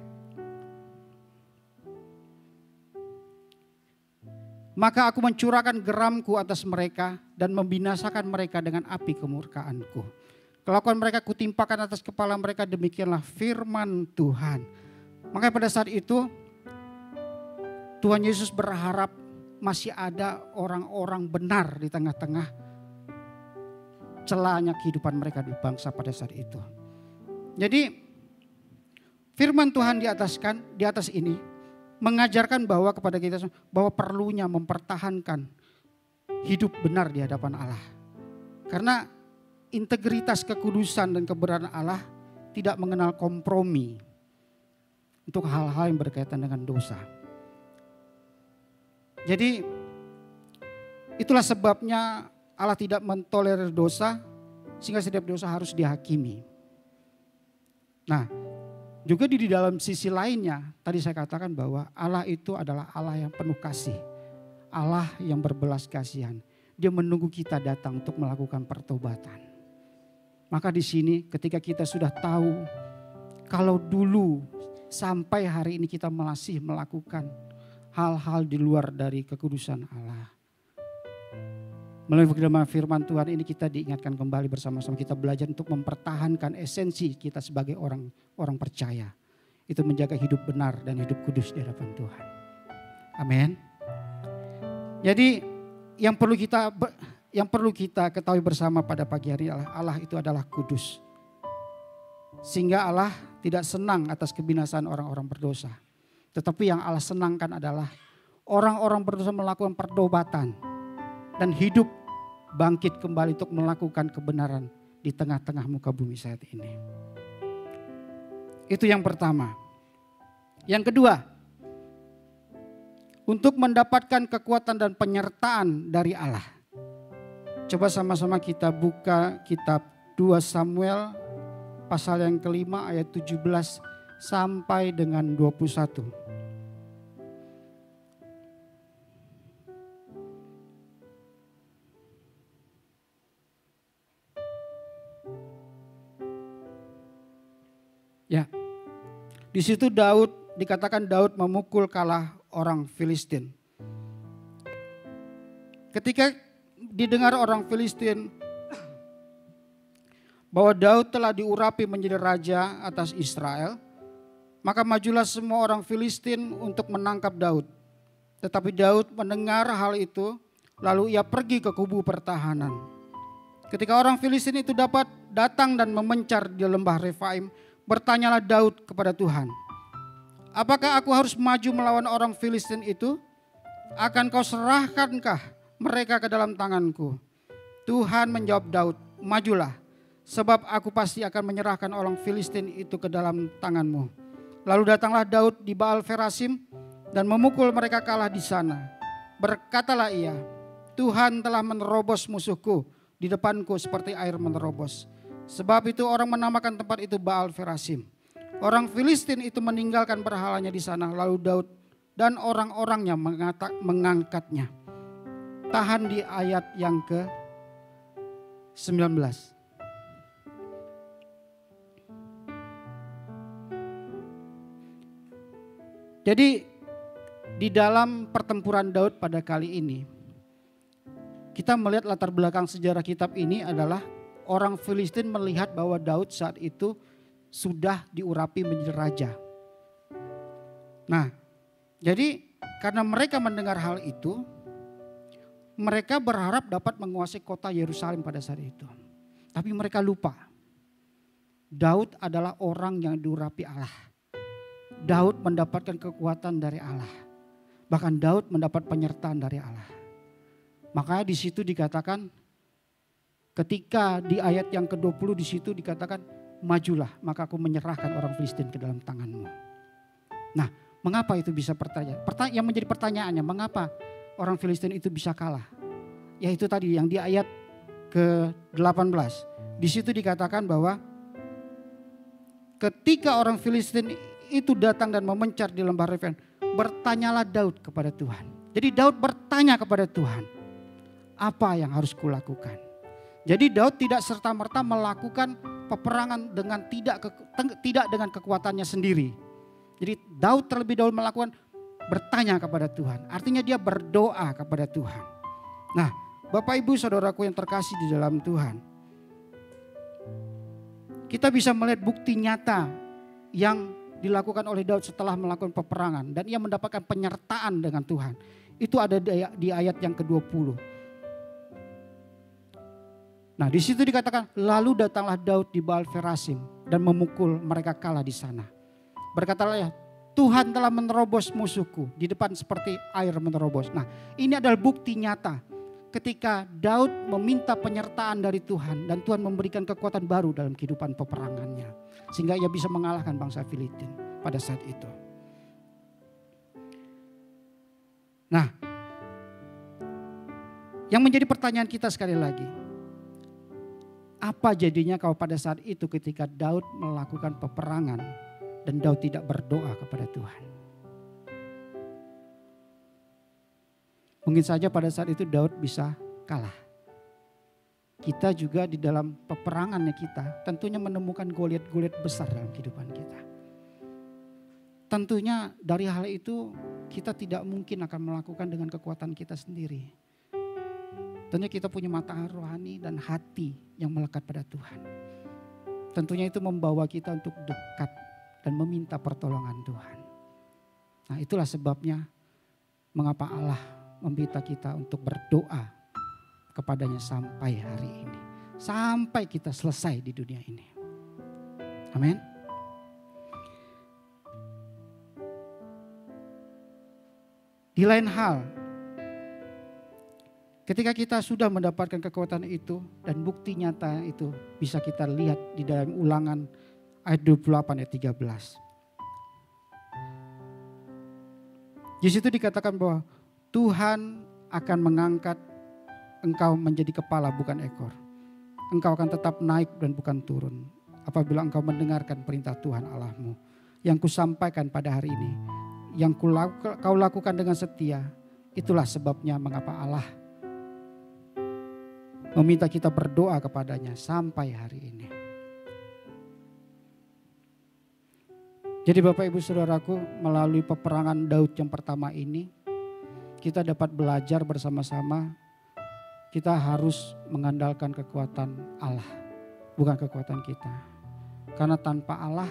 maka aku mencurahkan geramku atas mereka dan membinasakan mereka dengan api kemurkaanku. Kelakuan mereka kutimpakan atas kepala mereka, demikianlah firman Tuhan. Makanya pada saat itu Tuhan Yesus berharap masih ada orang-orang benar di tengah-tengah celahnya kehidupan mereka di bangsa pada saat itu. Jadi firman Tuhan di atas ini mengajarkan bahwa kepada kita bahwa perlunya mempertahankan hidup benar di hadapan Allah. Karena integritas, kekudusan dan kebenaran Allah tidak mengenal kompromi untuk hal-hal yang berkaitan dengan dosa. Jadi itulah sebabnya Allah tidak mentolerir dosa sehingga setiap dosa harus dihakimi. Nah, juga di dalam sisi lainnya tadi saya katakan bahwa Allah itu adalah Allah yang penuh kasih. Allah yang berbelas kasihan. Dia menunggu kita datang untuk melakukan pertobatan. Maka di sini ketika kita sudah tahu kalau dulu sampai hari ini kita masih melakukan hal-hal di luar dari kekudusan Allah. Melalui firman Tuhan ini kita diingatkan kembali bersama-sama, kita belajar untuk mempertahankan esensi kita sebagai orang percaya. Itu menjaga hidup benar dan hidup kudus di hadapan Tuhan. Amin. Jadi yang perlu kita ketahui bersama pada pagi hari Allah itu adalah kudus. Sehingga Allah tidak senang atas kebinasaan orang-orang berdosa. Tetapi yang Allah senangkan adalah orang-orang berdosa melakukan pertobatan dan hidup bangkit kembali untuk melakukan kebenaran di tengah-tengah muka bumi saat ini. Itu yang pertama. Yang kedua, untuk mendapatkan kekuatan dan penyertaan dari Allah. Coba sama-sama kita buka kitab 2 Samuel pasal yang kelima ayat 17 sampai dengan 21. Ya, di situ dikatakan Daud memukul kalah orang Filistin. Ketika didengar orang Filistin bahwa Daud telah diurapi menjadi raja atas Israel, maka majulah semua orang Filistin untuk menangkap Daud. Tetapi Daud mendengar hal itu, lalu ia pergi ke kubu pertahanan. Ketika orang Filistin itu datang dan memencar di lembah Refaim, bertanyalah Daud kepada Tuhan, apakah aku harus maju melawan orang Filistin itu? Akan kau serahkankah mereka ke dalam tanganku? Tuhan menjawab Daud, majulah, sebab aku pasti akan menyerahkan orang Filistin itu ke dalam tanganmu. Lalu datanglah Daud di Baal Ferasim dan memukul mereka kalah di sana. Berkatalah ia, Tuhan telah menerobos musuhku di depanku seperti air menerobos. Sebab itu orang menamakan tempat itu Baal Ferasim. Orang Filistin itu meninggalkan berhalanya di sana. Lalu Daud dan orang-orangnya mengangkatnya. Tahan di ayat yang ke-19. Jadi di dalam pertempuran Daud pada kali ini, kita melihat latar belakang sejarah kitab ini adalah orang Filistin melihat bahwa Daud saat itu sudah diurapi menjadi raja. Nah, jadi karena mereka mendengar hal itu, mereka berharap dapat menguasai kota Yerusalem pada saat itu. Tapi mereka lupa, Daud adalah orang yang diurapi Allah. Daud mendapatkan kekuatan dari Allah. Bahkan Daud mendapat penyertaan dari Allah. Makanya di situ dikatakan, ketika di ayat yang ke-20 di situ dikatakan, majulah maka aku menyerahkan orang Filistin ke dalam tanganmu. Nah, mengapa itu bisa yang menjadi pertanyaannya, mengapa orang Filistin itu bisa kalah? Yaitu tadi yang di ayat ke-18. Di situ dikatakan bahwa ketika orang Filistin itu datang dan memencar di lembah Refaim, bertanyalah Daud kepada Tuhan. Jadi Daud bertanya kepada Tuhan, apa yang harus kulakukan? Jadi Daud tidak serta-merta melakukan peperangan dengan tidak dengan kekuatannya sendiri. Jadi Daud terlebih dahulu melakukan bertanya kepada Tuhan. Artinya dia berdoa kepada Tuhan. Nah, Bapak Ibu Saudaraku yang terkasih di dalam Tuhan. Kita bisa melihat bukti nyata yang dilakukan oleh Daud setelah melakukan peperangan. Dan ia mendapatkan penyertaan dengan Tuhan. Itu ada di ayat yang ke-20. Nah, di situ dikatakan, lalu datanglah Daud di Baal Perasim dan memukul mereka kalah di sana. Berkatalah ya, Tuhan telah menerobos musuhku di depan seperti air menerobos. Nah, ini adalah bukti nyata ketika Daud meminta penyertaan dari Tuhan dan Tuhan memberikan kekuatan baru dalam kehidupan peperangannya. Sehingga ia bisa mengalahkan bangsa Filistin pada saat itu. Nah, yang menjadi pertanyaan kita sekali lagi. Apa jadinya kalau pada saat itu ketika Daud melakukan peperangan dan Daud tidak berdoa kepada Tuhan? Mungkin saja pada saat itu Daud bisa kalah. Kita juga di dalam peperangannya kita tentunya menemukan Goliat-Goliat besar dalam kehidupan kita. Tentunya dari hal itu kita tidak mungkin akan melakukan dengan kekuatan kita sendiri. Tentunya kita punya mata rohani dan hati yang melekat pada Tuhan. Tentunya itu membawa kita untuk dekat dan meminta pertolongan Tuhan. Nah, itulah sebabnya mengapa Allah meminta kita untuk berdoa kepadanya sampai hari ini. Sampai kita selesai di dunia ini. Amin. Di lain hal, ketika kita sudah mendapatkan kekuatan itu dan bukti nyata itu bisa kita lihat di dalam Ulangan ayat 28 ayat 13. Di situ dikatakan bahwa Tuhan akan mengangkat engkau menjadi kepala bukan ekor. Engkau akan tetap naik dan bukan turun. Apabila engkau mendengarkan perintah Tuhan Allahmu yang kusampaikan pada hari ini. Yang kau lakukan dengan setia. Itulah sebabnya mengapa Allah meminta kita berdoa kepadanya sampai hari ini. Jadi Bapak Ibu Saudaraku, melalui peperangan Daud yang pertama ini, kita dapat belajar bersama-sama, kita harus mengandalkan kekuatan Allah, bukan kekuatan kita. Karena tanpa Allah,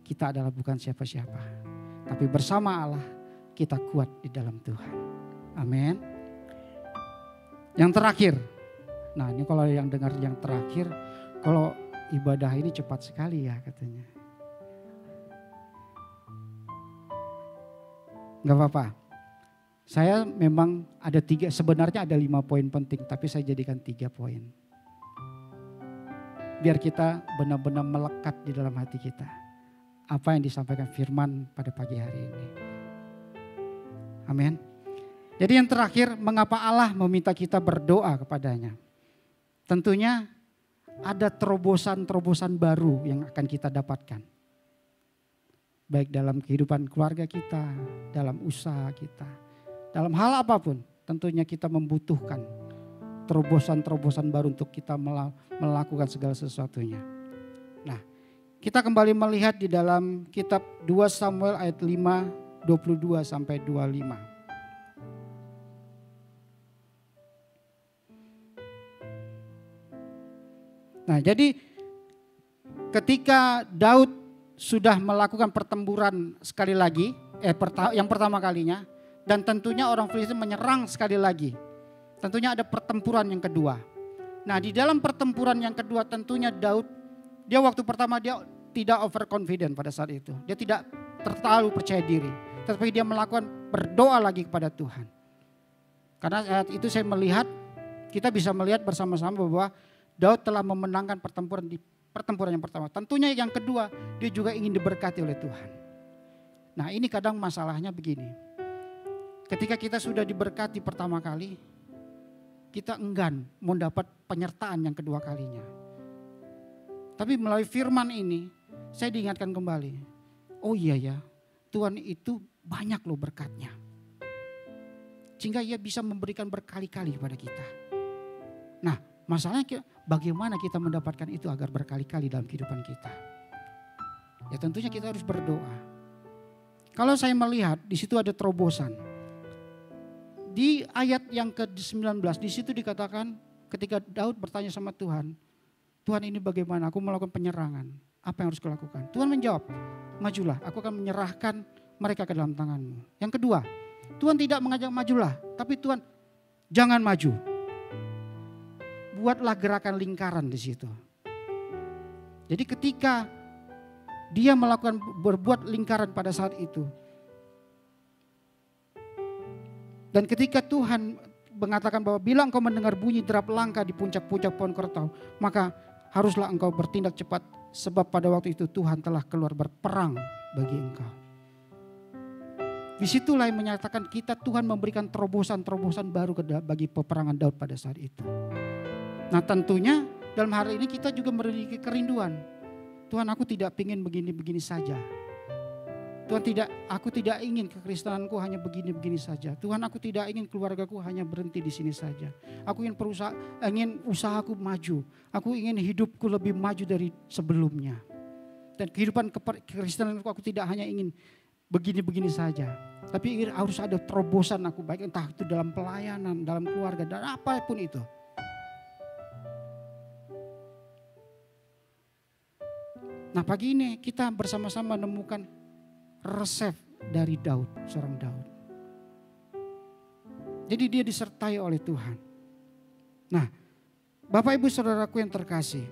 kita adalah bukan siapa-siapa. Tapi bersama Allah, kita kuat di dalam Tuhan. Amin. Yang terakhir, nah ini kalau yang dengar yang terakhir, kalau ibadah ini cepat sekali ya katanya. Gak apa-apa. Saya memang ada sebenarnya ada 5 poin penting, tapi saya jadikan 3 poin. Biar kita benar-benar melekat di dalam hati kita. Apa yang disampaikan firman pada pagi hari ini. Amin. Jadi yang terakhir, mengapa Allah meminta kita berdoa kepadanya? Tentunya ada terobosan-terobosan baru yang akan kita dapatkan. Baik dalam kehidupan keluarga kita, dalam usaha kita. Dalam hal apapun tentunya kita membutuhkan terobosan-terobosan baru untuk kita melakukan segala sesuatunya. Nah, kita kembali melihat di dalam kitab 2 Samuel ayat 5, 22 sampai 25. Nah, jadi ketika Daud sudah melakukan pertempuran sekali lagi, yang pertama kalinya, dan tentunya orang Filistin menyerang sekali lagi. Tentunya ada pertempuran yang kedua. Nah, di dalam pertempuran yang kedua tentunya Daud, dia waktu pertama dia tidak overconfident pada saat itu. Dia tidak terlalu percaya diri. Tetapi dia melakukan berdoa lagi kepada Tuhan. Karena saat itu saya melihat, kita bisa melihat bersama-sama bahwa Daud telah memenangkan pertempuran yang pertama. Tentunya yang kedua, dia juga ingin diberkati oleh Tuhan. Nah, ini kadang masalahnya begini. Ketika kita sudah diberkati pertama kali, kita enggan mendapat penyertaan yang kedua kalinya. Tapi melalui firman ini, saya diingatkan kembali. Oh iya ya, Tuhan itu banyak loh berkatnya. Sehingga ia bisa memberikan berkali-kali kepada kita. Nah, Masalahnya bagaimana kita mendapatkan itu agar berkali-kali dalam kehidupan kita. Ya tentunya kita harus berdoa. Kalau saya melihat di situ ada terobosan. Di ayat yang ke-19 di situ dikatakan ketika Daud bertanya sama Tuhan, Tuhan ini bagaimana? Aku melakukan penyerangan. Apa yang harus kulakukan? Tuhan menjawab, majulah, aku akan menyerahkan mereka ke dalam tanganmu. Yang kedua, Tuhan tidak mengajak majulah, tapi Tuhan jangan maju. Buatlah gerakan lingkaran di situ. Jadi ketika dia berbuat lingkaran pada saat itu. Dan ketika Tuhan mengatakan bahwa bila engkau mendengar bunyi derap langkah di puncak-puncak pohon kertau, maka haruslah engkau bertindak cepat sebab pada waktu itu Tuhan telah keluar berperang bagi engkau. Disitulah yang menyatakan kita Tuhan memberikan terobosan-terobosan baru bagi peperangan Daud pada saat itu. Nah tentunya dalam hal ini kita juga memiliki kerinduan. Tuhan aku tidak ingin begini-begini saja. Tuhan aku tidak ingin kekristenanku hanya begini-begini saja. Tuhan aku tidak ingin keluargaku hanya berhenti di sini saja. Aku ingin usahaku maju. Aku ingin hidupku lebih maju dari sebelumnya. Dan kehidupan kekristenanku aku tidak hanya ingin begini-begini saja. Tapi harus ada terobosan aku, baik entah itu dalam pelayanan, dalam keluarga, dan apapun itu. Nah pagi ini kita bersama-sama menemukan resep dari Daud, seorang Daud. Jadi dia disertai oleh Tuhan. Nah Bapak Ibu Saudaraku yang terkasih.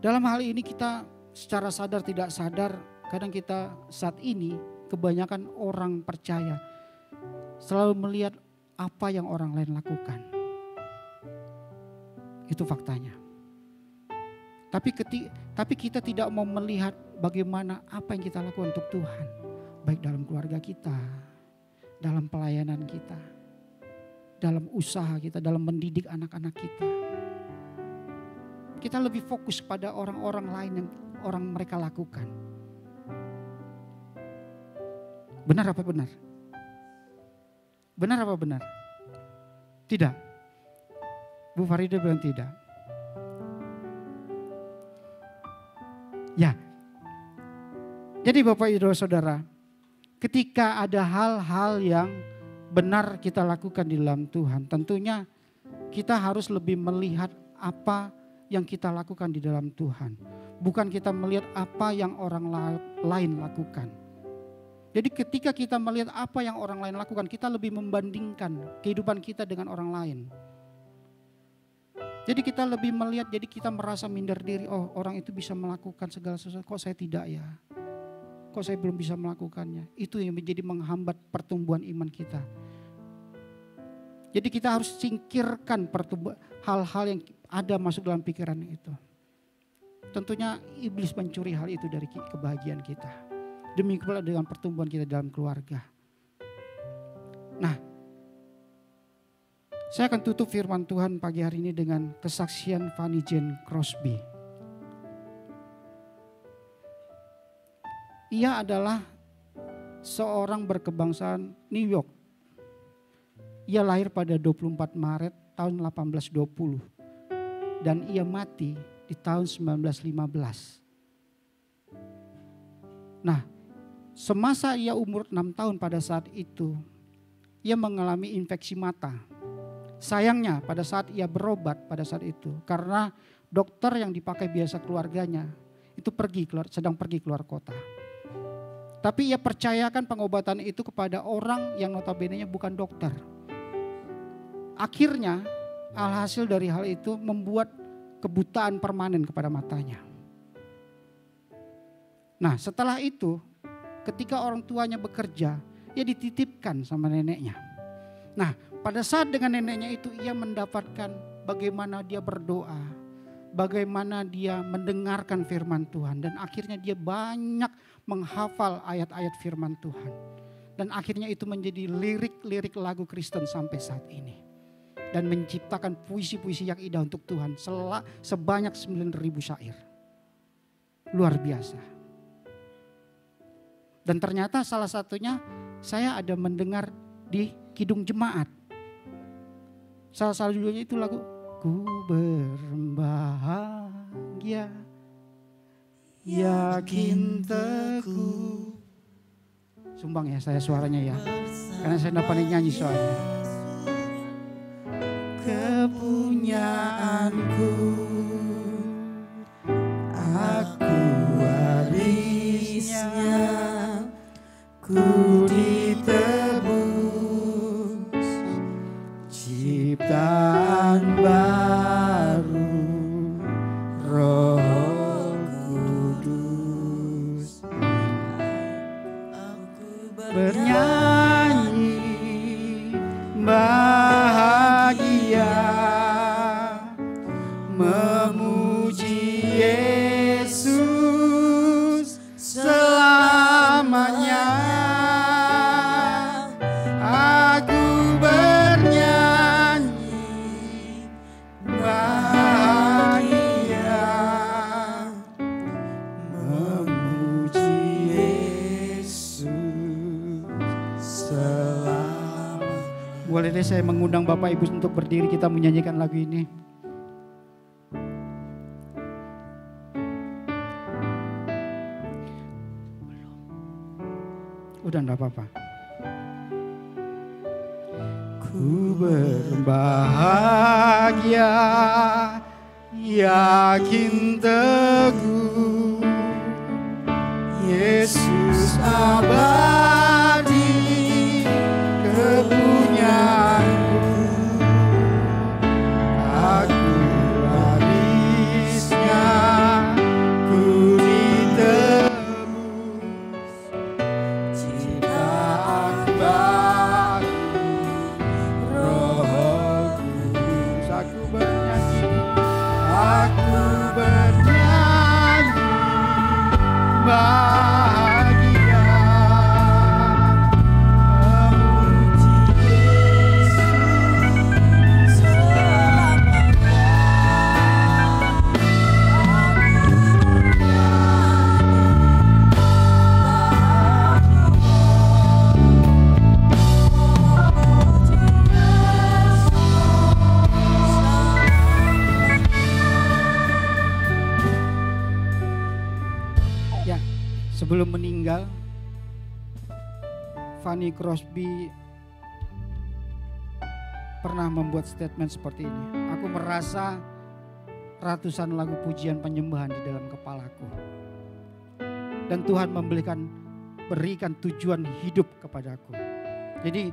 Dalam hal ini kita secara sadar tidak sadar, kadang kita saat ini kebanyakan orang percaya selalu melihat apa yang orang lain lakukan. Itu faktanya. Tapi kita tidak mau melihat bagaimana apa yang kita lakukan untuk Tuhan. Baik dalam keluarga kita, dalam pelayanan kita, dalam usaha kita, dalam mendidik anak-anak kita. Kita lebih fokus pada orang-orang lain yang orang mereka lakukan. Benar apa benar? Benar apa benar? Tidak. Bu Farida bilang tidak. Ya, jadi Bapak Ibu Saudara, ketika ada hal-hal yang benar kita lakukan di dalam Tuhan, tentunya kita harus lebih melihat apa yang kita lakukan di dalam Tuhan. Bukan kita melihat apa yang orang lain lakukan. Jadi ketika kita melihat apa yang orang lain lakukan, kita lebih membandingkan kehidupan kita dengan orang lain. Jadi kita lebih melihat, jadi kita merasa minder diri. Oh orang itu bisa melakukan segala sesuatu, kok saya tidak ya? Kok saya belum bisa melakukannya? Itu yang menjadi menghambat pertumbuhan iman kita. Jadi kita harus singkirkan hal-hal yang ada masuk dalam pikiran itu. Tentunya iblis mencuri hal itu dari kebahagiaan kita. Demikian pula dengan pertumbuhan kita dalam keluarga. Nah, saya akan tutup firman Tuhan pagi hari ini dengan kesaksian Fanny Jane Crosby. Ia adalah seorang berkebangsaan New York. Ia lahir pada 24 Maret tahun 1820 dan ia mati di tahun 1915. Nah, semasa ia umur 6 tahun pada saat itu, ia mengalami infeksi mata. Sayangnya pada saat ia berobat pada saat itu, karena dokter yang dipakai biasa keluarganya itu sedang pergi keluar kota. Tapi ia percayakan pengobatan itu kepada orang yang notabene-nya bukan dokter. Akhirnya alhasil dari hal itu membuat kebutaan permanen kepada matanya. Nah setelah itu ketika orang tuanya bekerja, ia dititipkan sama neneknya. Nah pada saat dengan neneknya itu ia mendapatkan bagaimana dia berdoa, bagaimana dia mendengarkan firman Tuhan, dan akhirnya dia banyak menghafal ayat-ayat firman Tuhan. Dan akhirnya itu menjadi lirik-lirik lagu Kristen sampai saat ini. Dan menciptakan puisi-puisi yang indah untuk Tuhan sebanyak 9.000 syair. Luar biasa. Dan ternyata salah satunya saya ada mendengar di Kidung Jemaat. Salah judulnya itu lagu Ku berbahagia, yakin teguh. Sumbang ya saya suaranya ya, karena saya dapat nyanyi soalnya. Kepunyaanku, aku warisnya, ku ditebus, ciptaan baru, Roh Kudus. Bernyanyi bahagia, memuji Yesus selamanya. Aku bernyanyi bahagia, memuji Yesus selamanya. Boleh deh saya mengundang Bapak Ibu untuk berdiri, kita menyanyikan lagu ini. Udah enggak apa-apa. Ku berbahagia, yakin teguh, Yesus abadi kepunyaanku. Aku warisnya, ku ditebus, ciptaan baru, Roh Kudus. Aku bernyanyi bahagia, memuji Yesus selamanya. Ya, sebelum meninggal, Fanny Crosby pernah membuat statement seperti ini. Aku merasa ratusan lagu pujian penyembahan di dalam kepalaku. Dan Tuhan berikan tujuan hidup kepadaku. Jadi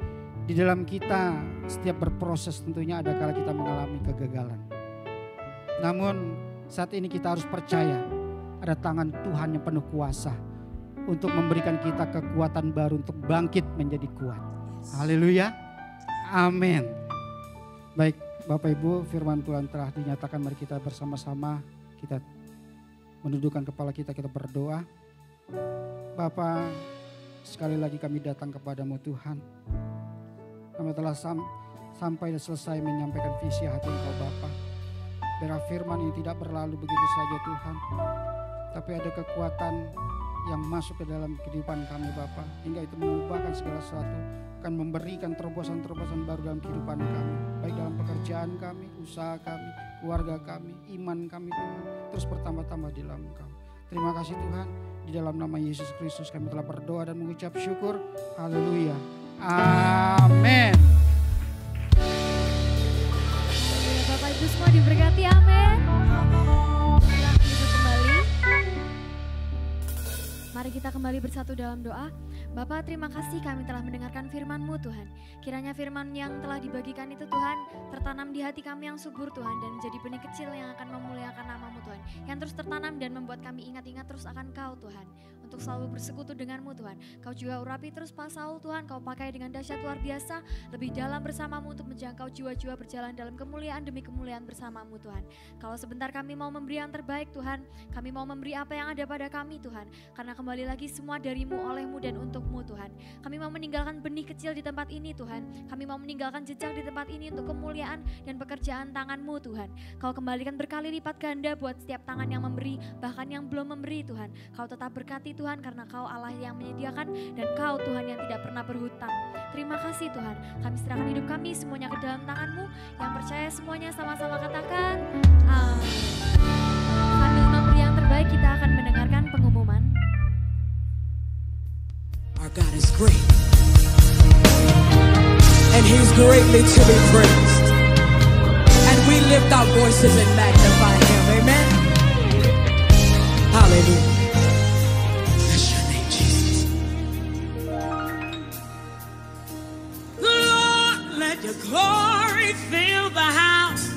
di dalam kita setiap berproses tentunya ada kala kita mengalami kegagalan. Namun saat ini kita harus percaya ada tangan Tuhan yang penuh kuasa untuk memberikan kita kekuatan baru untuk bangkit menjadi kuat. Haleluya. Amin. Baik Bapak Ibu, firman Tuhan telah dinyatakan, mari kita bersama-sama kita menundukkan kepala kita berdoa. Bapa, sekali lagi kami datang kepadamu Tuhan. Kami telah sampai dan selesai menyampaikan visi hati Engkau Bapa. Biar firman ini tidak berlalu begitu saja Tuhan, tapi ada kekuatan yang masuk ke dalam kehidupan kami Bapa, hingga itu mengubahkan segala sesuatu, akan memberikan terobosan-terobosan baru dalam kehidupan kami, baik dalam pekerjaan kami, usaha kami, keluarga kami, iman kami Tuhan, terus bertambah-tambah di dalam Engkau. Terima kasih Tuhan, di dalam nama Yesus Kristus kami telah berdoa dan mengucap syukur. Haleluya. Amin. Bapak Ibu semua diberkati, amin. Silakan duduk kembali. Mari kita kembali bersatu dalam doa. Bapa, terima kasih kami telah mendengarkan firman-Mu Tuhan. Kiranya firman yang telah dibagikan itu Tuhan tertanam di hati kami yang subur Tuhan, dan menjadi benih kecil yang akan memuliakan nama-Mu Tuhan, yang terus tertanam dan membuat kami ingat-ingat terus akan Kau Tuhan, untuk selalu bersekutu dengan-Mu Tuhan. Kau juga urapi terus Pak Saul Tuhan, Kau pakai dengan dahsyat luar biasa lebih dalam bersama-Mu untuk menjangkau jiwa-jiwa berjalan dalam kemuliaan demi kemuliaan bersama-Mu Tuhan. Kalau sebentar kami mau memberi yang terbaik Tuhan, kami mau memberi apa yang ada pada kami Tuhan, karena kembali lagi semua dari-Mu, oleh-Mu dan untuk-Mu Tuhan. Kami mau meninggalkan benih kecil di tempat ini Tuhan, kami mau meninggalkan jejak di tempat ini untuk kemuliaan dan pekerjaan tangan-Mu Tuhan. Kau kembalikan berkali lipat ganda buat setiap tangan yang memberi, bahkan yang belum memberi Tuhan. Kau tetap berkati kasih Tuhan karena Kau Allah yang menyediakan dan Kau Tuhan yang tidak pernah berhutang. Terima kasih Tuhan, kami serahkan hidup kami semuanya ke dalam tangan-Mu. Yang percaya semuanya sama-sama katakan amin. Sambil memberi yang terbaik kita akan mendengarkan pengumuman. Our God is great and He's greatly to be praised. And we lift our voices and magnify Him. Amen. Hallelujah. Bless your name, Jesus. Lord, let your glory fill the house.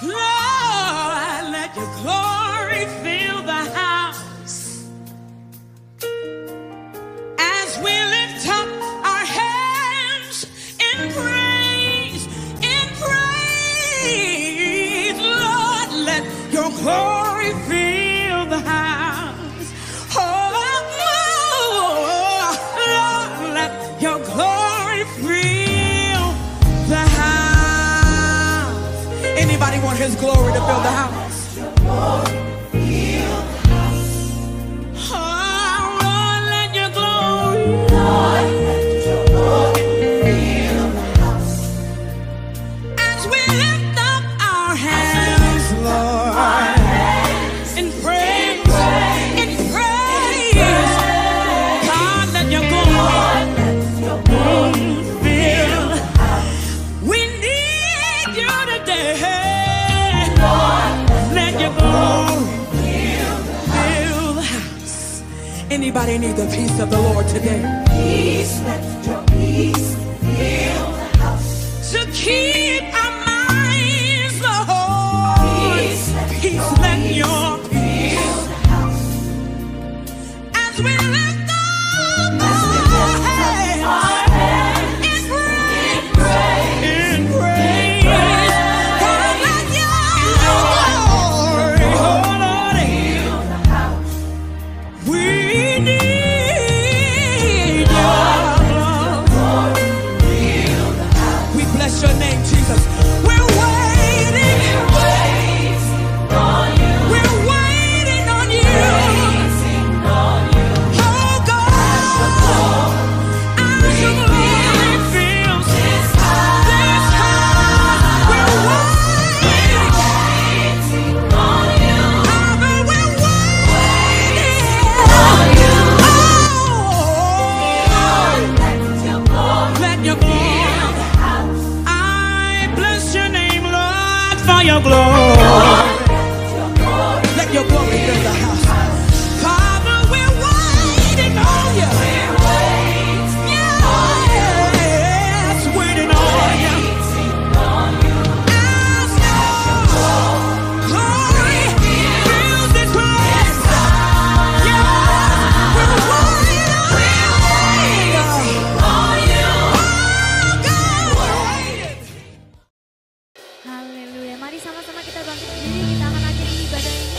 Lord, let your glory fill the house. As we lift up our hands in praise, Lord, let your glory fill the house. Oh, Lord, let your glory fill the house. Anybody want His glory to fill the house? Anybody need the peace of the Lord today? Peace, let your peace fill the house. To keep our minds, Lord. Peace, let your peace fill the house. As we lift up our hands in praise, God, let your glory, oh Lord, fill the house. We bless your name, Jesus. We're waiting on you. We're waiting on you. Oh God, as your glory fills this house, we're waiting on you. Father, we're waiting on you. Oh, let your glory. Your glory. Let your glory fill the house. Father, we're waiting on you. Yes, waiting on you. As your glory fills this place. Yeah, we're waiting on you. Oh God, we're waiting. Haleluya, mari sama-sama kita bangkit berdiri, kita akan akhiri ibadah ini.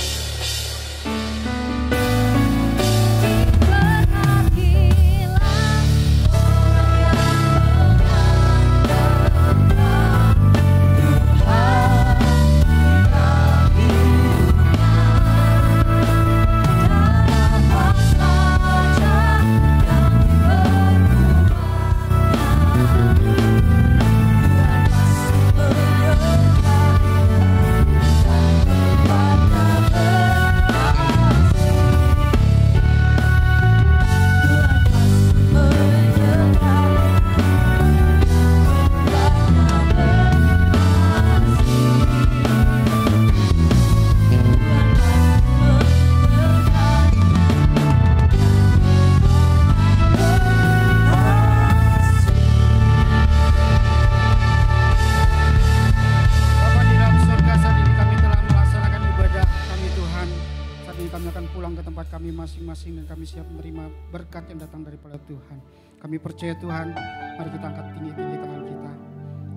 masing-masing dan kami siap menerima berkat yang datang daripada Tuhan. Kami percaya Tuhan, mari kita angkat tinggi-tinggi tangan kita.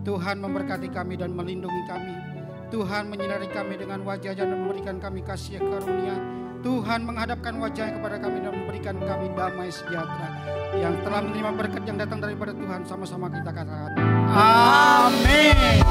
Tuhan memberkati kami dan melindungi kami. Tuhan menyinari kami dengan wajah-Nya dan memberikan kami kasih karunia. Tuhan menghadapkan wajahnya kepada kami dan memberikan kami damai sejahtera. Yang telah menerima berkat yang datang daripada Tuhan, sama-sama kita katakan amin.